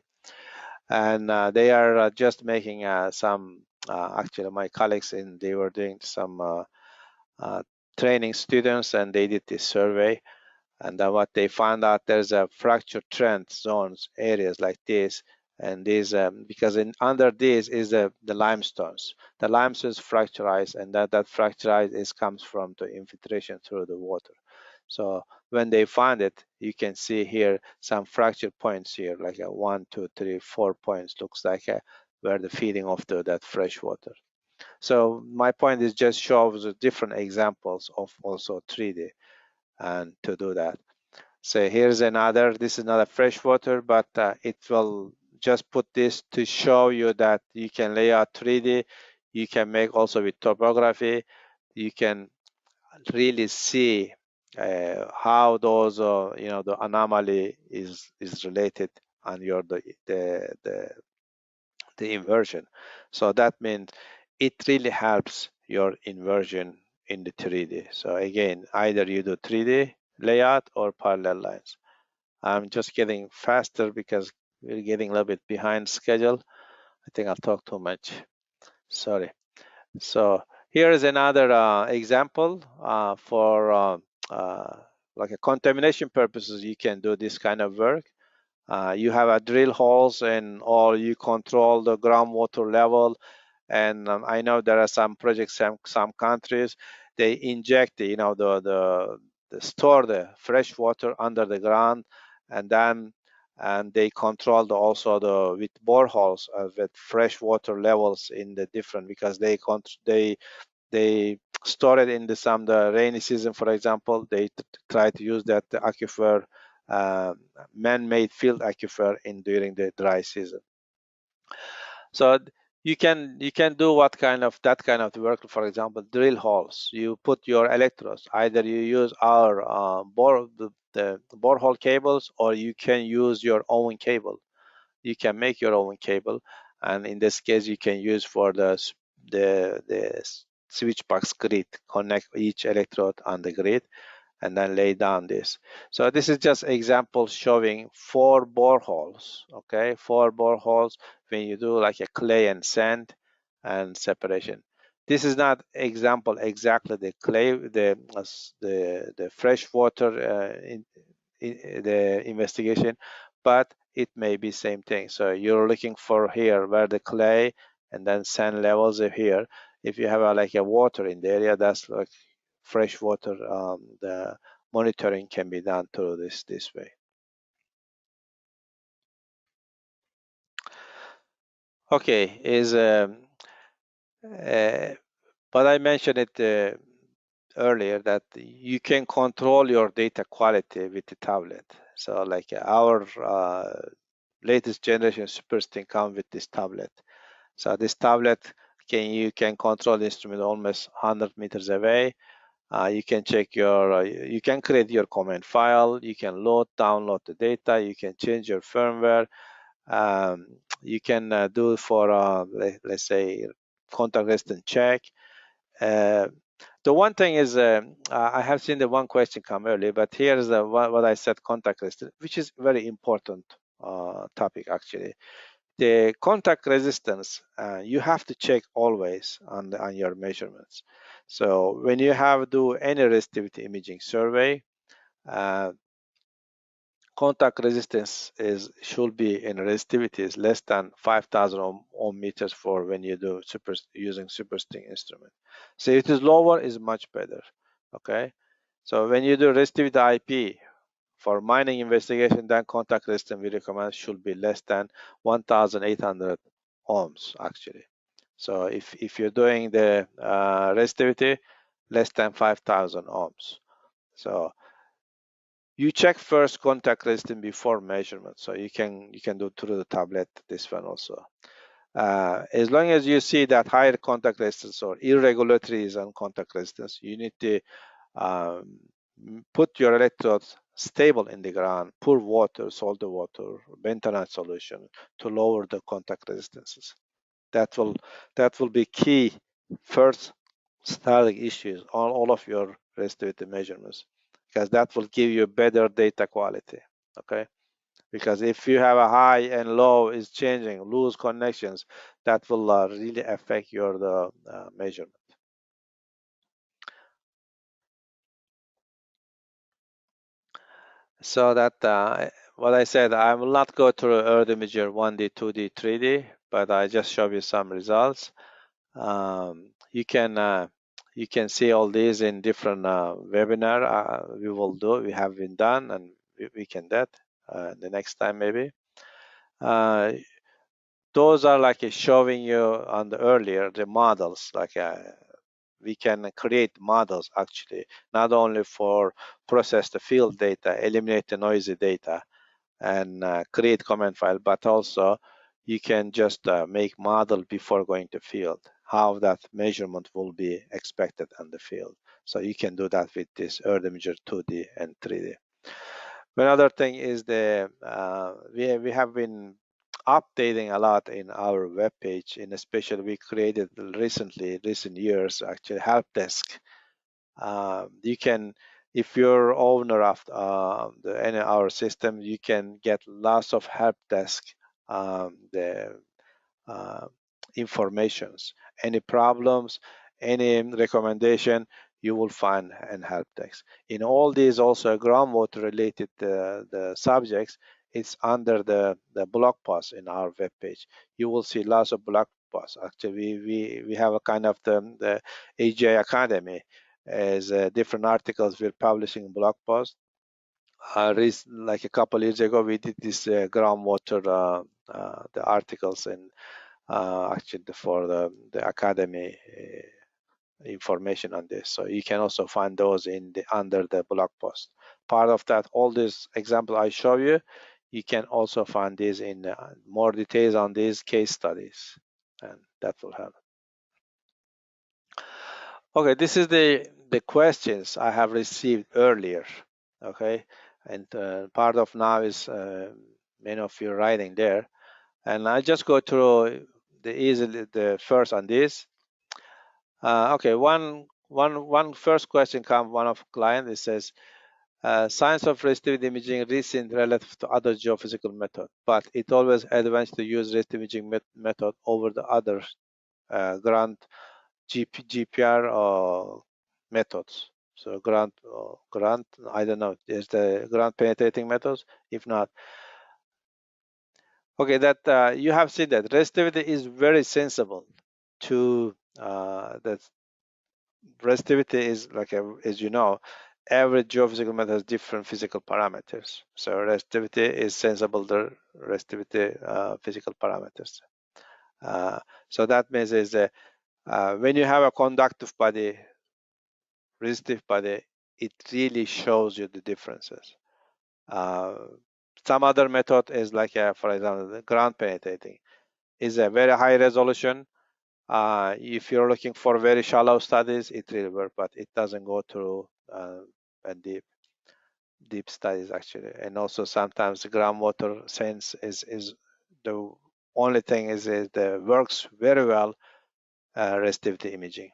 And they are just making some. Actually, my colleagues they were doing some training students, and they did this survey. And then what they found out, there's a fracture trend zones areas like this, and these because under this is the limestones. The limestones fracturize, and that fracturize comes from the infiltration through the water. So when they find it, you can see here some fracture points here, like a 1, 2, 3, 4 points. Looks like where the feeding of the fresh water. So my point is just shows the different examples of also 3D and to do that. So here's another, this is not a freshwater, but it will just put this to show you that you can lay out 3D, you can make also with topography, you can really see how those, the anomaly is related on your the inversion. So that means it really helps your inversion in the 3D. So again, either you do 3D layout or parallel lines. I'm just getting faster because we're getting a little bit behind schedule. I think I'll talk too much. Sorry. So here is another example for like a contamination purposes. You can do this kind of work. You have a drill holes and or you control the groundwater level. And I know there are some projects, some countries, they inject the store the fresh water under the ground, and then they control also with boreholes with fresh water levels in the different, because they store it in the rainy season, for example. They try to use that aquifer, man-made field aquifer in during the dry season. So you can do that kind of work. For example, drill holes. You put your electrodes. Either you use our the borehole cables, or you can use your own cable. You can make your own cable, and in this case, you can use for the switch box grid. Connect each electrode on the grid, and then lay down this. So this is just example showing 4 boreholes, okay? 4 boreholes when you do like a clay and sand and separation. This is not example exactly the clay, the fresh water the investigation, but it may be same thing. So you're looking for here where the clay and then sand levels are here. If you have like a water in the area, that's like fresh water, the monitoring can be done through this way. Okay, but I mentioned it earlier that you can control your data quality with the tablet. So like our latest generation SuperSting come with this tablet. So this tablet you can control the instrument almost 100 meters away. You can check you can create your command file, you can download the data, you can change your firmware, um, you can do for, let's say, contact resistance check. Uh, the one thing is, I have seen the one question come earlier, but here's what I said, contact resistance, which is very important topic actually. The contact resistance, you have to check always on your measurements. So when you do any resistivity imaging survey, uh, contact resistance should be in resistivity is less than 5,000 ohm meters for when you do using supersting instrument. So if it is lower, is much better. Okay, so when you do resistivity IP for mining investigation, then contact resistance we recommend should be less than 1,800 ohms actually. So if you're doing the resistivity, less than 5,000 ohms. So you check first contact resistance before measurement. So you can do through the tablet this one also. As long as you see that higher contact resistance or irregularities on contact resistance, you need to um, put your electrodes stable in the ground, pour water, salty water, bentonite solution to lower the contact resistances. That will be key first starting issues on all of your resistivity measurements, because that will give you better data quality. Okay, because if you have a high and low is changing, loose connections, that will really affect your measurement. So that what I said, I will not go through Earth Imager 1D, 2D, 3D, but I just show you some results. You can see all these in different webinar we have been done, and we can that the next time maybe. Those are like showing you on the earlier the models, like we can create models actually, not only for process the field data, eliminate the noisy data, and create command file, but also you can just make model before going to field, how that measurement will be expected on the field. So you can do that with this Earth Imager 2D and 3D. Another thing is we have been updating a lot in our web page, and especially we created recent years actually help desk. You can, if you're owner of any our system, you can get lots of help desk, the uh, informations, any problems, any recommendation, you will find in help desk. In all these also groundwater related the subjects, it's under the blog post in our web page. You will see lots of blog posts. Actually, we have a kind of the AGI Academy, as different articles we're publishing blog posts. Like a couple years ago, we did this groundwater the articles and actually for the academy information on this. So you can also find those in the under the blog post. Part of that, all these examples I show you, you can also find these in more details on these case studies, and that will help. Okay, this is the questions I have received earlier. Okay, and part of now is many of you writing there, and I just go through the first on this. Okay, one first question comes one of client. It says science of resistivity imaging recent relative to other geophysical method, but it always advanced to use resistive imaging method over the other ground GPR methods. So ground, I don't know, is the ground penetrating methods? If not, okay, that you have seen that resistivity is very sensible to that. Resistivity is like as you know, every geophysical method has different physical parameters. So resistivity is sensible to resistivity physical parameters. So that means is that when you have a conductive body, resistive body, it really shows you the differences. Some other method is like, for example, the ground penetrating is a very high resolution. If you're looking for very shallow studies, it really works, but it doesn't go through and deep studies actually. And also sometimes the groundwater sense is the only thing is it works very well resistivity imaging.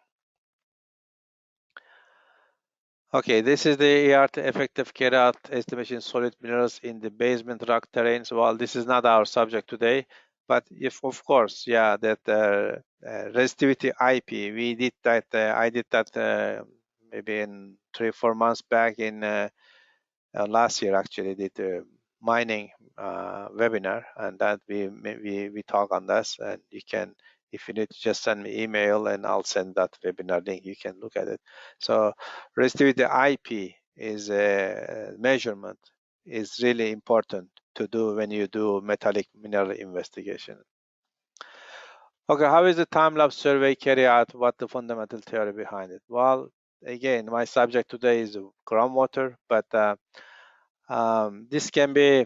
Okay, this is the ERT effective carryout estimation solid minerals in the basement rock terrains. Well, this is not our subject today, but if of course, yeah, that resistivity IP, we did that. I did that maybe in 3-4 months back in last year. Actually, did a mining webinar, and that we talk on this, and you can. If you need to just send me email and I'll send that webinar link, you can look at it. So resistivity IP is a measurement is really important to do when you do metallic mineral investigation. Okay, how is the time-lapse survey carried out? What the fundamental theory behind it? Well, again, my subject today is groundwater, but this can be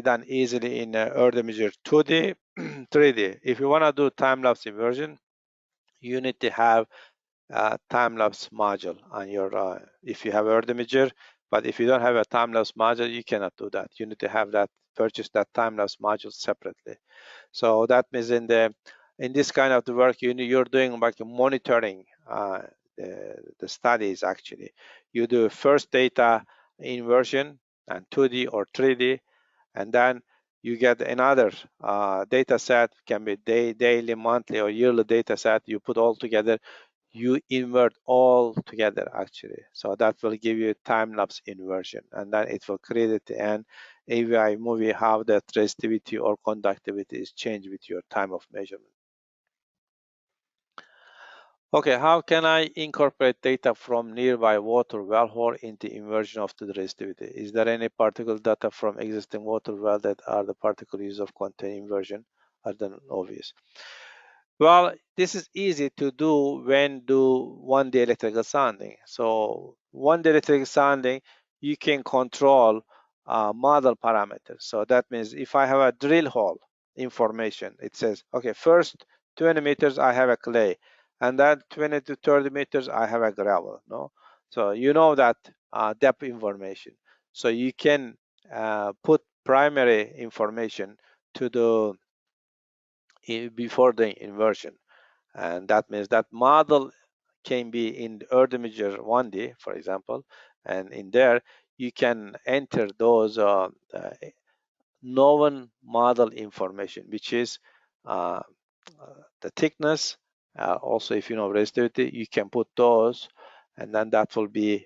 done easily in Earth Imager 2D, 3D. If you want to do time-lapse inversion, you need to have a time-lapse module on your. If you have Earth Imager, but if you don't have a time-lapse module, you cannot do that. You need to have that purchase that time-lapse module separately. So that means in this kind of the work you're doing like monitoring the studies actually. You do first data inversion and 2D or 3D, and then you get another data set, can be daily, monthly, or yearly data set. You put all together, you invert all together actually. So that will give you time-lapse inversion, and then it will create at the end AVI movie how that resistivity or conductivity is changed with your time of measurement. Okay, how can I incorporate data from nearby water wellhole into inversion of the resistivity? Is there any particular data from existing water well that are the particular use of content inversion? Other than obvious. Well, this is easy to do when do 1D electrical sounding. So 1D electrical sounding, you can control model parameters. So that means if I have a drill hole information, it says, okay, first 20 meters I have a clay, and then 20 to 30 meters I have a gravel. No, so you know that depth information. So you can put primary information to the before the inversion, and that means that model can be in the Earth Imager 1D, for example, and in there you can enter those known model information, which is the thickness. Also, if you know resistivity, you can put those, and then that will be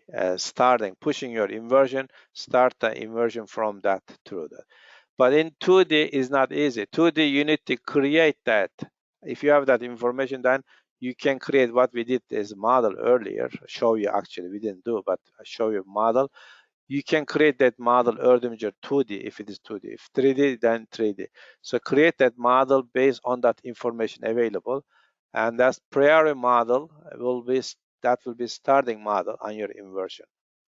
pushing your inversion, start the inversion from that through that. But in 2D is not easy. 2D, you need to create that. If you have that information, then you can create what we did as model earlier, show you actually, we didn't do, but I show you model. You can create that model Erdőmör 2D if it is 2D. If 3D, then 3D. So create that model based on that information available. And that priori model will be starting model on your inversion.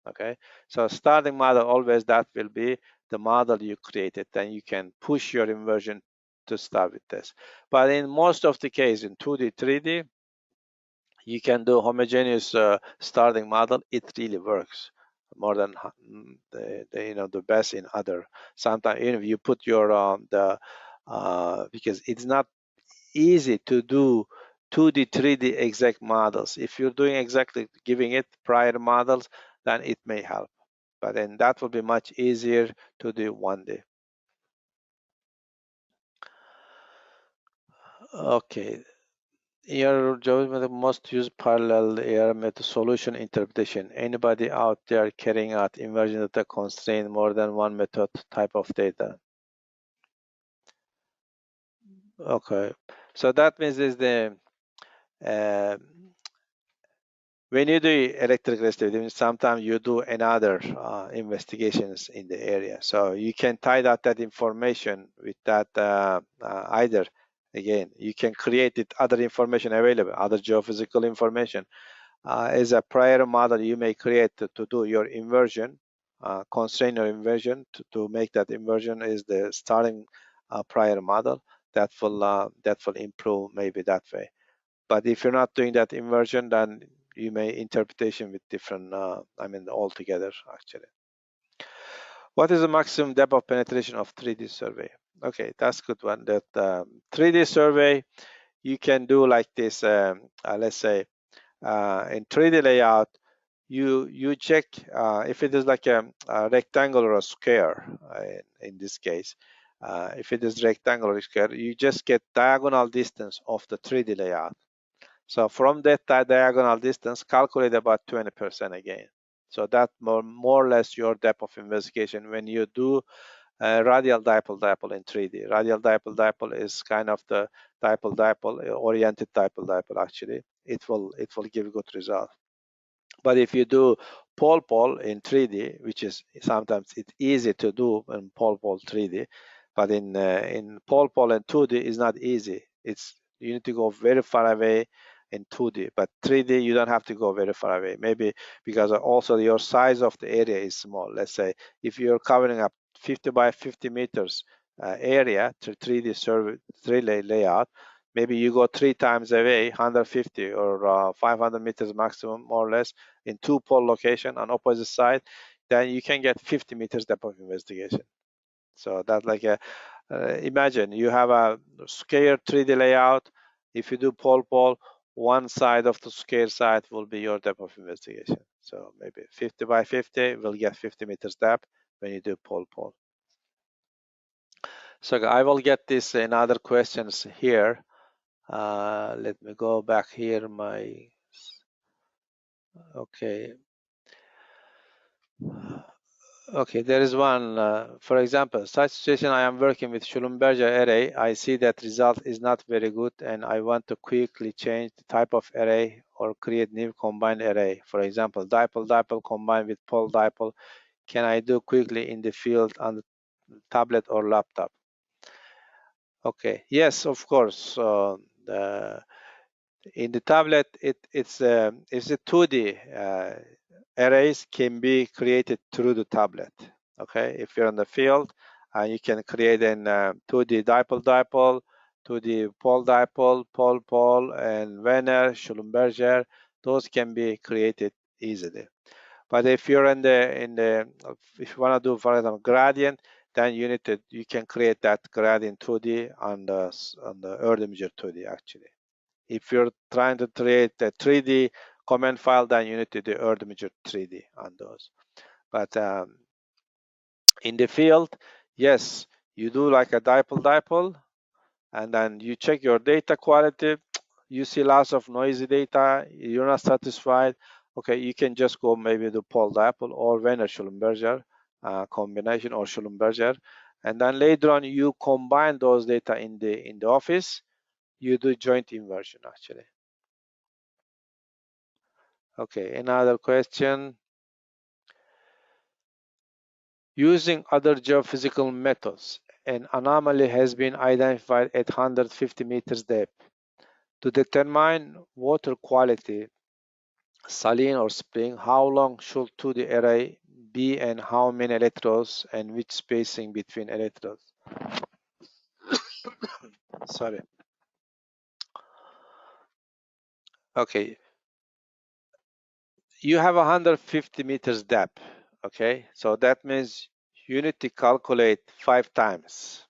Okay, so starting model always that will be the model you created. Then you can push your inversion to start with this. But in most of the case in 2D, 3D, you can do homogeneous starting model. It really works more than the best in other. Sometimes if you put your because it's not easy to do 2D, 3D exact models. If you're doing exactly giving it prior models, then it may help. But then that will be much easier to do 1D. Okay. Your job with the most used parallel AR method solution interpretation. Anybody out there carrying out inversion data constraint more than one method type of data? Okay, so that means is the uh, when you do electric resistivity, sometimes you do another investigations in the area. So you can tie that information with that either. Again, you can create it other information available, other geophysical information. As a prior model, you may create to do your inversion, constrain your inversion to make that inversion is the starting prior model. That will improve maybe that way. But if you're not doing that inversion, then you may interpretation with different, altogether actually. What is the maximum depth of penetration of 3D survey? Okay, that's a good one. That 3D survey, you can do like this, let's say in 3D layout, you check if it is like a rectangle or a square in this case. If it is rectangle or square, you just get diagonal distance of the 3D layout. So from that diagonal distance, calculate about 20% again. So that more or less your depth of investigation when you do radial dipole in 3D. Radial dipole is kind of the dipole oriented dipole actually. It will give good result. But if you do pole in 3D, which is sometimes it's easy to do in pole 3D, but in pole and 2D is not easy. You need to go very far away in 2D, but 3D you don't have to go very far away. Maybe because also your size of the area is small. Let's say if you're covering up 50 by 50 meters area to 3D survey 3D layout, maybe you go 3 times away, 150 or 500 meters maximum, more or less, in two pole location on opposite side, then you can get 50 meters depth of investigation. So that's like imagine you have a square 3D layout. If you do pole, one side of the square side will be your depth of investigation. So maybe 50 by 50 will get 50 meters depth when you do pole. So I will get this in other questions here. Let me go back here. Okay. Okay, there is one. For example, such situation I am working with Schlumberger array. I see that result is not very good and I want to quickly change the type of array or create new combined array. For example, dipole combined with pole dipole. Can I do quickly in the field on the tablet or laptop? Okay, yes, of course. In the tablet, it's a 2D arrays can be created through the tablet. Okay, if you're in the field, you can create an 2D dipole, 2D pole, and Werner, Schlumberger. Those can be created easily. But if you're if you want to do, for example, gradient, then you can create that gradient 2D on the Erdőmör 2D actually. If you're trying to create a 3D command file, then you need to do Erdőmör 3D on those. But in the field, yes, you do like a dipole, and then you check your data quality. You see lots of noisy data. You're not satisfied. Okay, you can just go maybe the pole dipole or Werner Schlumberger combination or Schlumberger, and then later on you combine those data in the office. You do joint inversion actually. Okay, another question. Using other geophysical methods, an anomaly has been identified at 150 meters depth. To determine water quality, saline or spring, how long should 2D array be and how many electrodes and which spacing between electrodes? Sorry. Okay, you have 150 meters depth. Okay, so that means you need to calculate 5 times.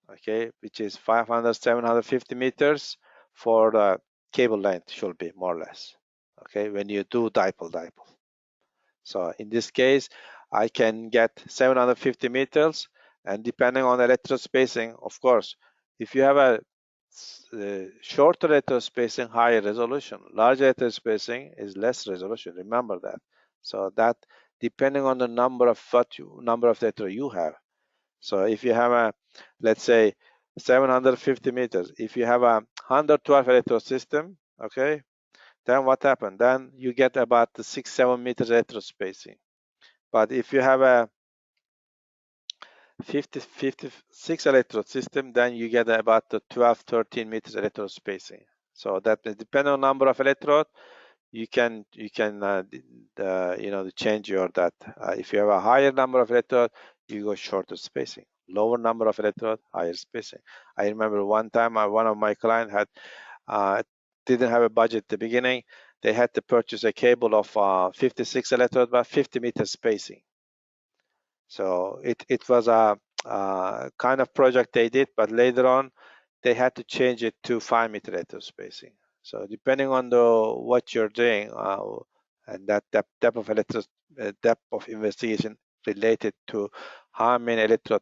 Okay, which is 500, 750 meters for the cable length should be more or less. Okay, when you do dipole. So in this case, I can get 750 meters, and depending on the electrode spacing, of course, if you have a shorter electrode spacing, higher resolution. Larger electrode spacing is less resolution. Remember that. So that depending on the number of electrode you have. So if you have a, let's say, 750 meters, if you have a 112 electrode system, okay, then what happened? Then you get about the 6-7 meters electrode spacing. But if you have a 56 electrode system, then you get about the 12-13 meters electrode spacing. So that depending on number of electrode, you can change your that. If you have a higher number of electrode, you go shorter spacing. Lower number of electrode, higher spacing. I remember one time one of my clients had didn't have a budget at the beginning. They had to purchase a cable of 56 electrode, but 50 meters spacing. So it was a kind of project they did, but later on they had to change it to 5-meter electrode spacing. So depending on the what you're doing and that depth of investigation related to how many electrode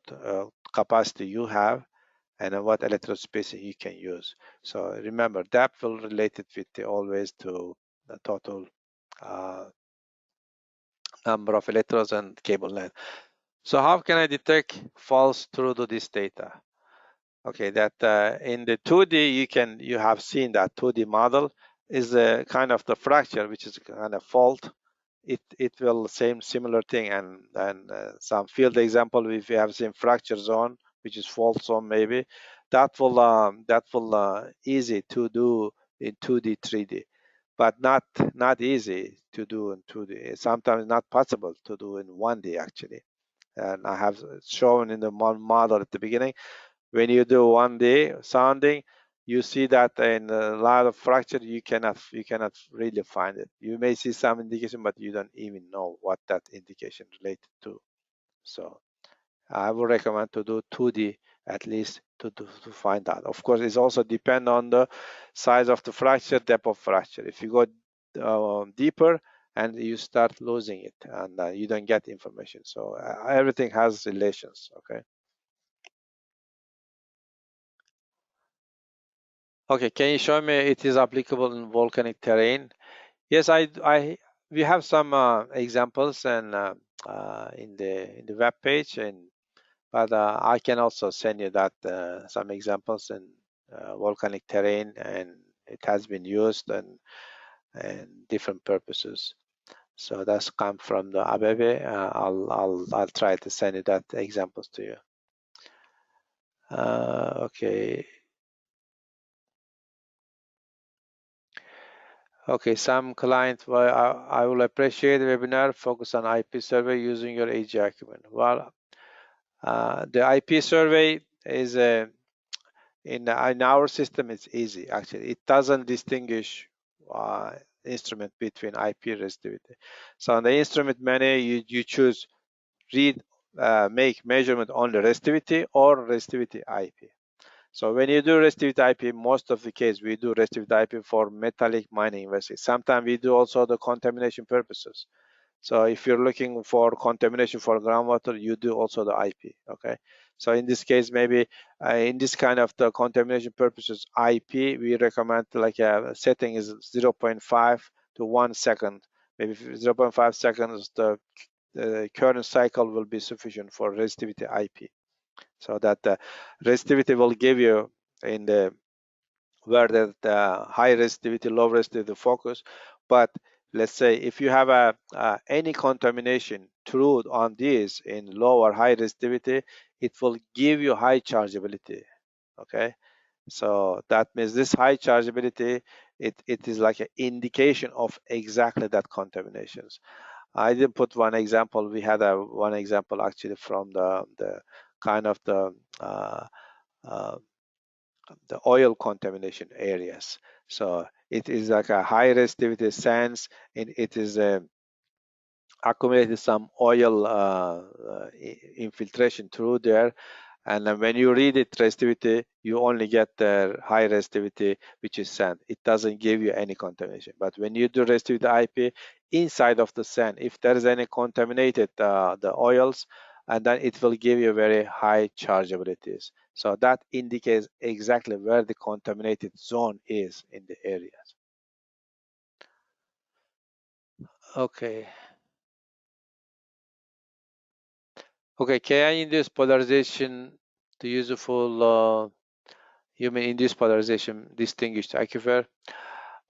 capacity you have and what electrode spacing you can use. So remember, depth will relate it with always to the total uh, number of electrodes and cable length. So how can I detect false through to this data? Okay, that in the 2D you have seen that 2D model is a kind of the fracture, which is a kind of fault. It will same similar thing, and some field example if you have seen fracture zone, which is fault zone maybe, that will easy to do in 2D 3D, but not easy to do in 2D. Sometimes not possible to do in 1D actually. And I have shown in the model at the beginning, when you do 1D sounding, you see that in a lot of fracture you cannot really find it. You may see some indication, but you don't even know what that indication related to. So I would recommend to do 2D at least to find out. Of course, it's also depend on the size of the fracture, depth of fracture. If you go deeper and you start losing it and you don't get information. So everything has relations, okay? Okay, can you show me it is applicable in volcanic terrain? Yes, we have some examples and in the web page, but I can also send you that some examples in volcanic terrain, and it has been used and different purposes. So that's come from the Abebe. I'll try to send you that examples to you. Okay. Okay, some client, well, I will appreciate the webinar focus on IP survey using your AGI equipment. Well, the IP survey is in our system, it's easy actually. It doesn't distinguish uh, instrument between IP and resistivity. So on the instrument menu, you choose read, make measurement on the resistivity or resistivity IP. So when you do resistivity IP, most of the case we do resistivity IP for metallic mining investigation. Sometimes we do also the contamination purposes. So if you're looking for contamination for groundwater, you do also the IP, okay? So in this case, maybe in this kind of the contamination purposes, IP, we recommend like a setting is 0.5 to 1 second. Maybe 0.5 seconds, the current cycle will be sufficient for resistivity IP. So that the resistivity will give you in the where the high resistivity, low resistivity focus, but let's say if you have any contamination through on this in low or high resistivity, it will give you high chargeability. Okay, so that means this high chargeability, it is like an indication of exactly that contaminations. I didn't put one example. We had one example actually from the kind of uh, uh, the oil contamination areas. So it is like a high resistivity sense, and it is accumulated some oil infiltration through there. And then when you read it resistivity, you only get the high resistivity, which is sand. It doesn't give you any contamination. But when you do resistivity IP inside of the sand, if there is any contaminated the oils, and then it will give you very high chargeabilities. So that indicates exactly where the contaminated zone is in the areas. Okay. Okay, KI-induced polarization, the useful human-induced polarization distinguished aquifer.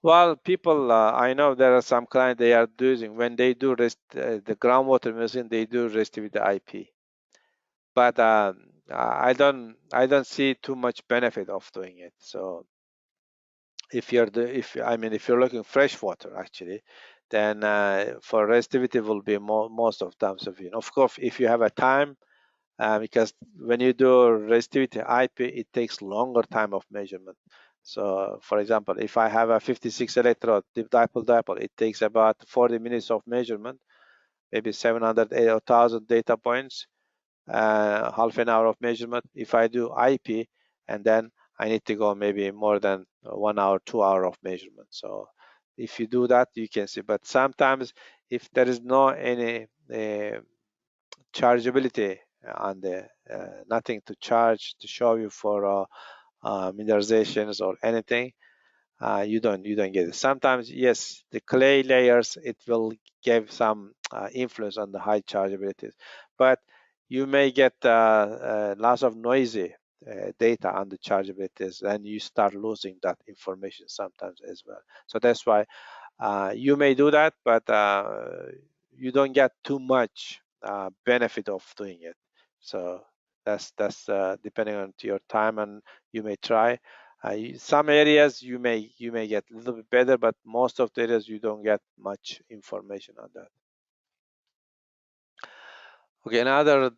Well, people, I know there are some clients they are using when they do the groundwater machine, they do resistivity IP, but I don't see too much benefit of doing it. So if you're looking fresh water actually, then for resistivity will be most of times of Of course, if you have a time because when you do resistivity IP, it takes longer time of measurement. So, for example, if I have a 56 electrode dipole, it takes about 40 minutes of measurement, maybe 700, 1,000 data points, half an hour of measurement. If I do IP, and then I need to go maybe more than 1 hour, 2 hour of measurement. So, if you do that, you can see. But sometimes, if there is no any chargeability on the nothing to charge to show you for mineralizations or anything, you don't get it. Sometimes yes, the clay layers, it will give some influence on the high chargeabilities, but you may get lots of noisy data on the chargeabilities, and you start losing that information sometimes as well. So that's why you may do that, but you don't get too much benefit of doing it. So that's depending on your time, and you may try. Some areas you may get a little bit better, but most of the areas you don't get much information on that. Okay, another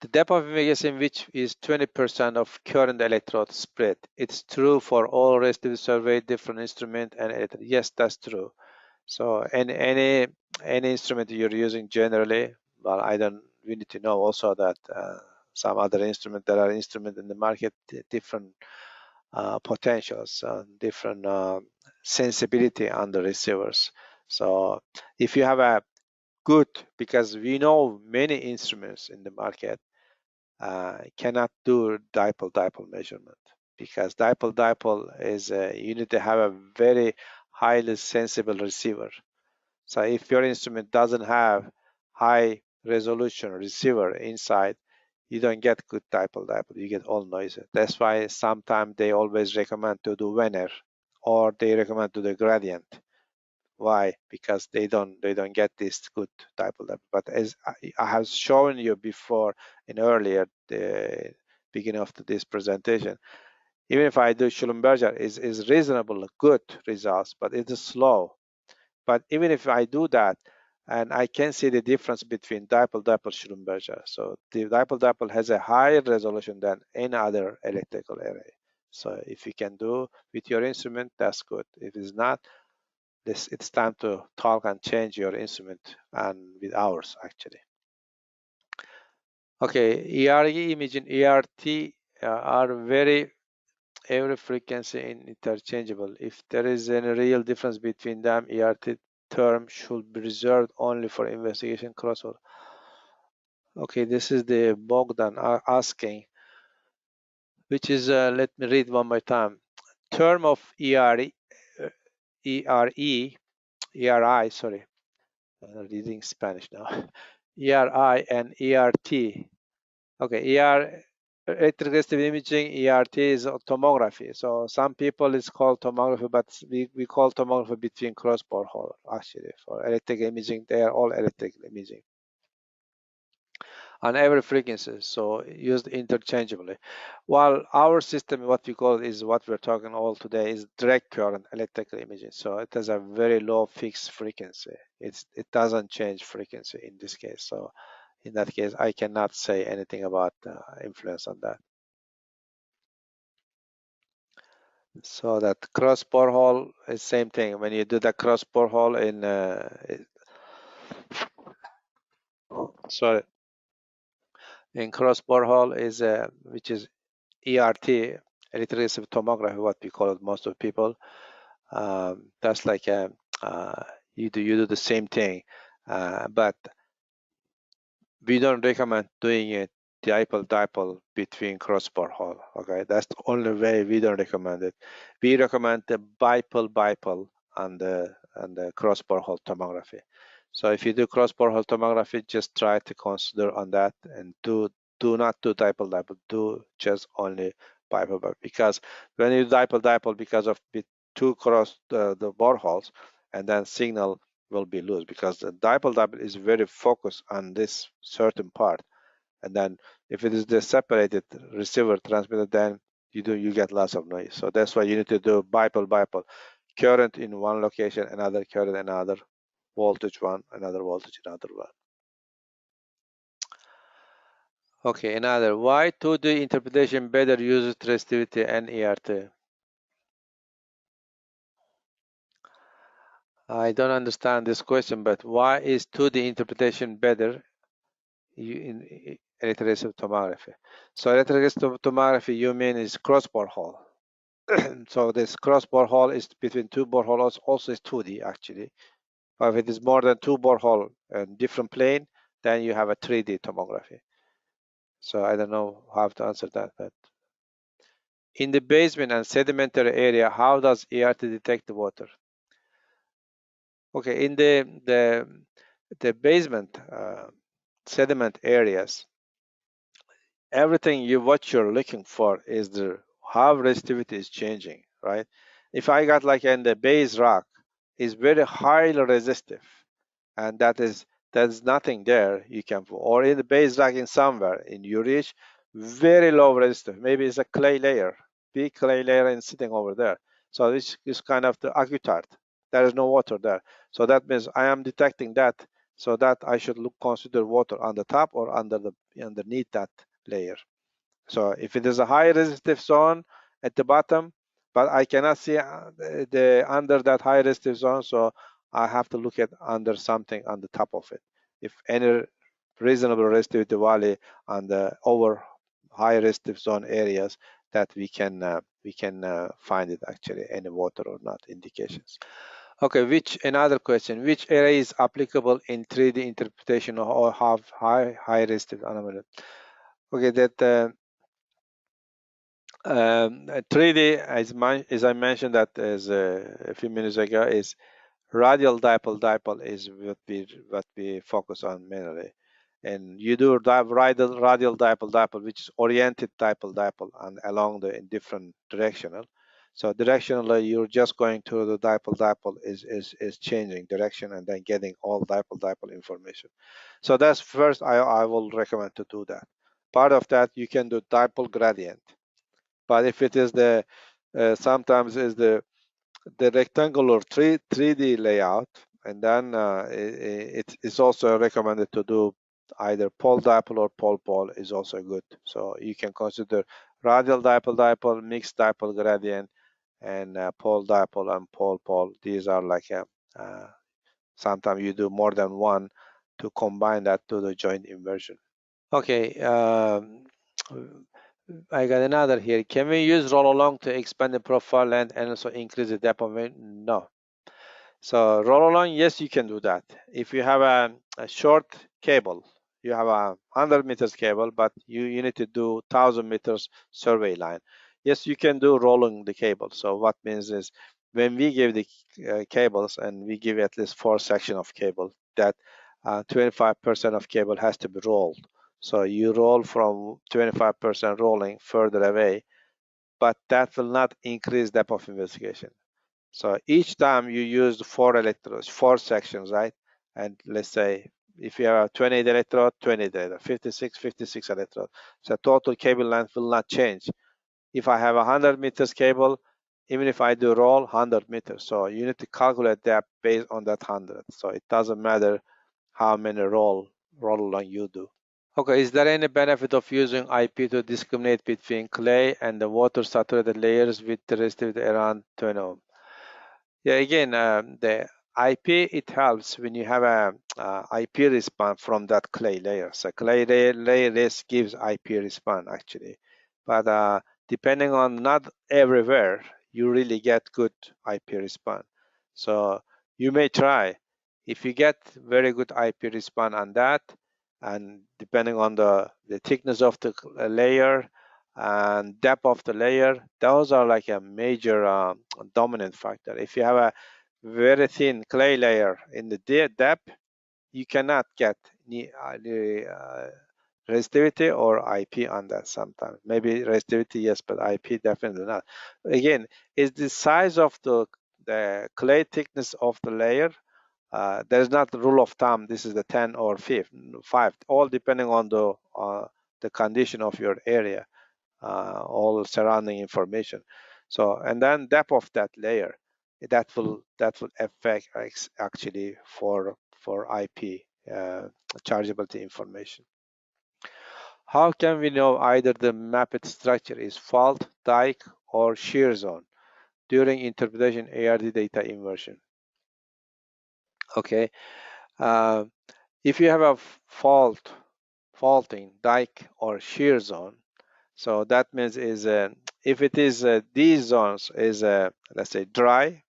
the depth of investigation, which is 20% of current electrode spread. It's true for all resistive survey, different instrument and electrode. Yes, that's true. So any instrument you're using generally, well, I don't. We need to know also that some other instrument, there are instruments in the market, different potentials, different sensibility on the receivers. So if you have a good, because we know many instruments in the market cannot do dipole-dipole measurement, because dipole-dipole is you need to have a very highly sensible receiver. So if your instrument doesn't have high resolution receiver inside, you don't get good dipole-dipole, you get all noisy. That's why sometimes they always recommend to do Venner, or they recommend to do gradient. Why? Because they don't get this good dipole-dipole. But as I have shown you before in earlier the beginning of this presentation, even if I do Schlumberger is reasonable, good results, but it is slow. But even if I do that, and I can see the difference between dipole-dipole Schlumberger. So the dipole-dipole has a higher resolution than any other electrical array. So if you can do with your instrument, that's good. If it's not, it's time to talk and change your instrument, and with ours actually. Okay, ERE imaging ERT are very every frequency interchangeable. If there is any real difference between them, ERT term should be reserved only for investigation crossover. Okay, this is the Bogdan asking, which is, let me read one more time. Term of ERE, ERI, sorry, I'm reading Spanish now. ERI and ERT. Okay, electric resistive imaging, ERT, is tomography. So some people it's called tomography, but we call tomography between cross borehole actually. For electric imaging, they are all electric imaging on every frequency, so used interchangeably. While our system, what we call is what we're talking all today, is direct current electrical imaging. So it has a very low fixed frequency. It doesn't change frequency in this case. So in that case, I cannot say anything about influence on that. So that cross borehole is same thing. When you do the cross borehole in, sorry, in cross borehole is which is ERT, electroresistive tomography, what we call it, most of people. That's like you do the same thing, but we don't recommend doing it dipole between crossbar hole. Okay, that's the only way we don't recommend it. We recommend the bipole on the crossbar hole tomography. So if you do crossbar hole tomography, just try to consider on that and do not do dipole, do just only bipole, because when you dipole because of two cross the boreholes, and then signal will be loose because the dipole is very focused on this certain part, and then if it is the separated receiver transmitter, then you get lots of noise. So that's why you need to do bipole, current in one location, another current, another voltage one, another voltage, another one. Okay, another. Why 2D interpretation better uses resistivity and ERT? I don't understand this question, but why is 2D interpretation better in electroresistive tomography? So electroresistive tomography, you mean is cross borehole. So this cross borehole is between two boreholes, also is 2D actually. But if it is more than two borehole and different plane, then you have a 3D tomography. So I don't know how to answer that, but in the basement and sedimentary area, how does ERT detect the water? Okay, in the basement sediment areas, everything what you're looking for is the how resistivity is changing, right? If I got like in the base rock, is very highly resistive, and there's nothing there you can put, or in the base rock in somewhere in you reach very low resistive, maybe it's a clay layer, big clay layer and sitting over there. So this is kind of the aquitard. There is no water there. So that means I am detecting that, so that I should consider water on the top or underneath that layer. So if it is a high resistive zone at the bottom, but I cannot see the under that high resistive zone, so I have to look at under something on the top of it. If any reasonable resistivity valley on the over high resistive zone areas, that we can find it actually any water or not indications. Okay, another question, which area is applicable in 3D interpretation or have high resistive anomaly? Okay, that 3D, as I mentioned that as a few minutes ago, is radial dipole is what we focus on mainly, and you do radial dipole, which is oriented dipole, and along the in different directional. So directionally, you're just going to the dipole is changing direction and then getting all dipole information. So that's first I will recommend to do that. Part of that you can do dipole gradient. But if it is the sometimes is the rectangular 3D layout, and then it is also recommended to do either pole dipole or pole pole is also good. So you can consider radial dipole, mixed dipole gradient, and pole dipole and pole pole. These are like sometimes you do more than one to combine that to the joint inversion. Okay, I got another here. Can we use roll along to expand the profile length and also increase the depth of it? No. So roll along, yes, you can do that. If you have a short cable, you have a 100 meters cable, but you need to do 1,000 meters survey line. Yes, you can do rolling the cable. So what means is when we give the cables and we give at least 4 sections of cable, that 25% of cable has to be rolled. So you roll from 25% rolling further away, but that will not increase depth of investigation. So each time you use 4 electrodes, 4 sections, right? And let's say if you have 28 electrode, 28 electrode, 56, 56 electrode. So total cable length will not change. If I have 100 meters cable, even if I do roll 100 meters, so you need to calculate that based on that 100. So it doesn't matter how many roll along you do. Okay, is there any benefit of using IP to discriminate between clay and the water saturated layers with the resistivity around 20 ohm? Yeah, again, the IP, it helps when you have a IP response from that clay layer. So clay layer gives IP response actually, but depending on not everywhere, you really get good IP response. So you may try. If you get very good IP response on that, and depending on the thickness of the layer and depth of the layer, those are like a major dominant factor. If you have a very thin clay layer in the depth, you cannot get the resistivity or IP on that sometimes. Maybe resistivity, yes, but IP definitely not. Again, is the size of the clay thickness of the layer. There's not the rule of thumb. This is the 10 or 5, all depending on the condition of your area, all surrounding information. So, and then depth of that layer, that will affect actually for IP chargeability information. How can we know either the mapped structure is fault, dike, or shear zone during interpretation ARD data inversion? Okay, if you have a faulting, dike, or shear zone, so that means is if it is these zones is let's say dry,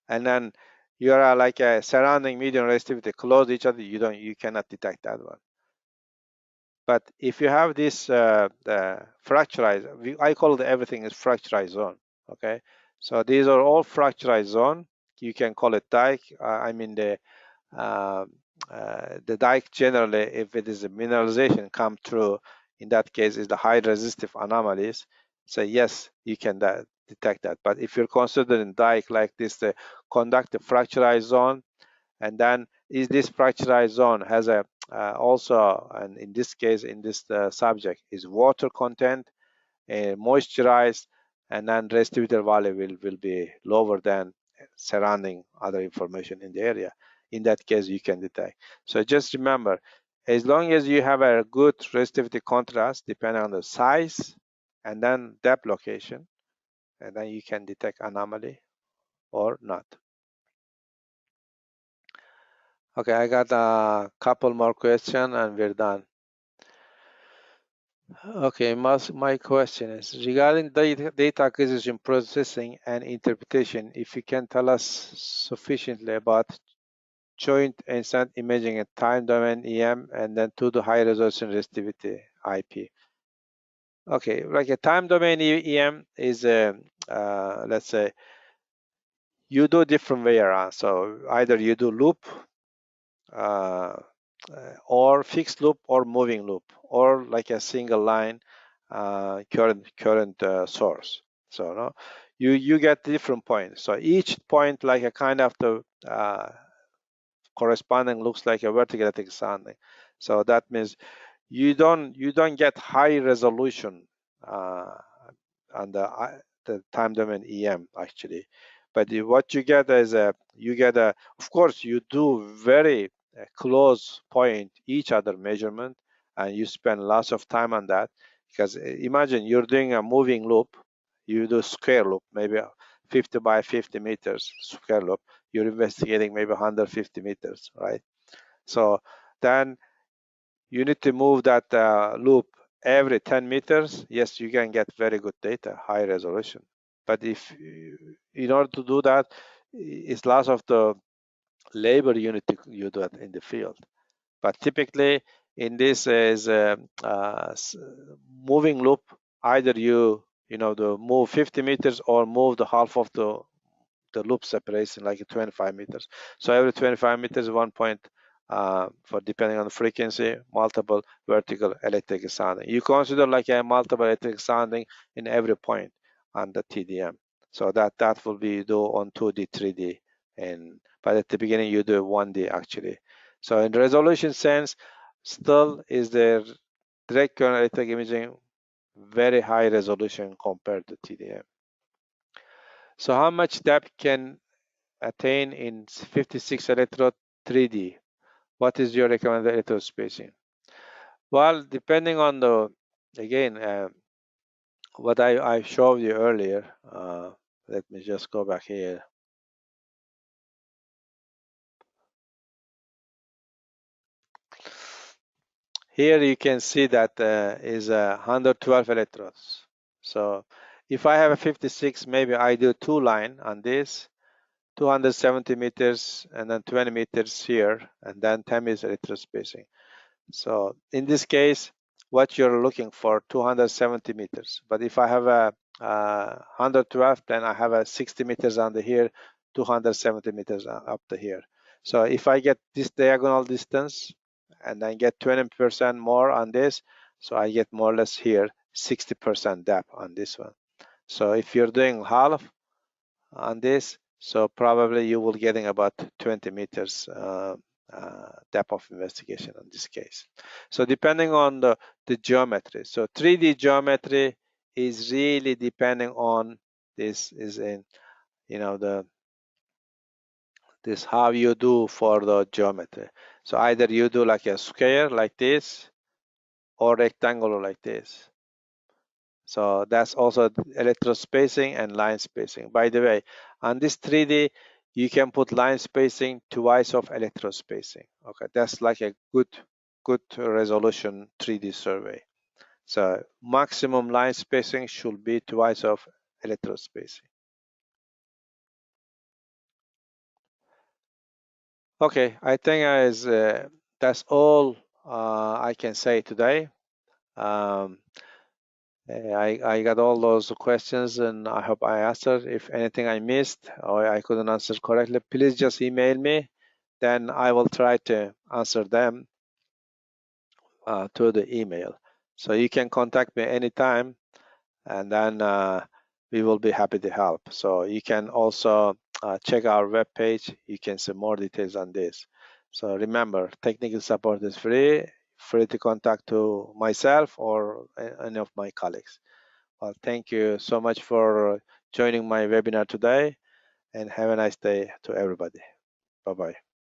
and then you are like a surrounding medium resistivity close each other, you cannot detect that one. But if you have this the fracturized, I call everything is fracturized zone. Okay, so these are all fracturized zone. You can call it dike. I mean the dike generally, if it is a mineralization come through, in that case is the high resistive anomalies. So yes, you can detect that. But if you're considering dike like this, the conductive fracturized zone, and then is this fracturized zone has a also, and in this case, in this subject, is water content, moisturized, and then resistivity value will be lower than surrounding other information in the area. In that case, you can detect. So just remember, as long as you have a good resistivity contrast, depending on the size and then depth location, and then you can detect anomaly or not. Okay, I got a couple more questions and we're done. Okay, my question is regarding data acquisition, processing, and interpretation. If you can tell us sufficiently about joint instant imaging and time domain EM, and then to the high resolution resistivity IP. Okay, like a time domain EM is let's say you do different way around. So either you do loop, or fixed loop, or moving loop, or like a single line current source. So no, you get different points. So each point like a kind of the corresponding looks like a vertical electric sounding. So that means you don't get high resolution on the time domain EM actually, but what you get is of course you do very close point each other measurement, and you spend lots of time on that, because imagine you're doing a moving loop, you do square loop, maybe 50 by 50 meters square loop, you're investigating maybe 150 meters, right? So then you need to move that loop every 10 meters. Yes, you can get very good data, high resolution. But if in order to do that, it's lots of the labor you need to you do it in the field. But typically in this is moving loop, either you know the move 50 meters or move the half of the loop separation like 25 meters. So every 25 meters 1.5 for depending on the frequency, multiple vertical electric sounding. You consider like a multiple electric sounding in every point on the TDM. So that will be do on 2D, 3D, and but at the beginning you do 1D actually. So in resolution sense, still is there direct current electric imaging very high resolution compared to TDM. So how much depth can attain in 56 electrode 3D? What is your recommended electrode spacing? Well, depending on the, again, what I showed you earlier, let me just go back here. Here you can see that is 112 electrodes. So if I have a 56, maybe I do two line on this, 270 meters and then 20 meters here, and then 10 meters electrode spacing. So in this case, what you're looking for, 270 meters. But if I have a 112, then I have a 60 meters under here, 270 meters up to here. So if I get this diagonal distance and then get 20% more on this, so I get more or less here 60% depth on this one. So if you're doing half on this, so probably you will getting about 20 meters depth of investigation in this case. So depending on the geometry. So 3D geometry is really depending on this is in, you know, this how you do for the geometry. So either you do like a square like this or rectangular like this. So that's also electrode spacing and line spacing. By the way, on this 3D, you can put line spacing twice of electrode spacing. Okay, that's like a good resolution 3D survey. So maximum line spacing should be twice of electrode spacing. Okay, I think that's all I can say today. Um, I got all those questions and I hope I answered. If anything I missed or I couldn't answer correctly, please just email me. Then I will try to answer them to the email. So you can contact me anytime and then we will be happy to help. So you can also check our webpage. You can see more details on this. So remember, technical support is free to contact to myself or any of my colleagues. Well, thank you so much for joining my webinar today and have a nice day to everybody. Bye-bye.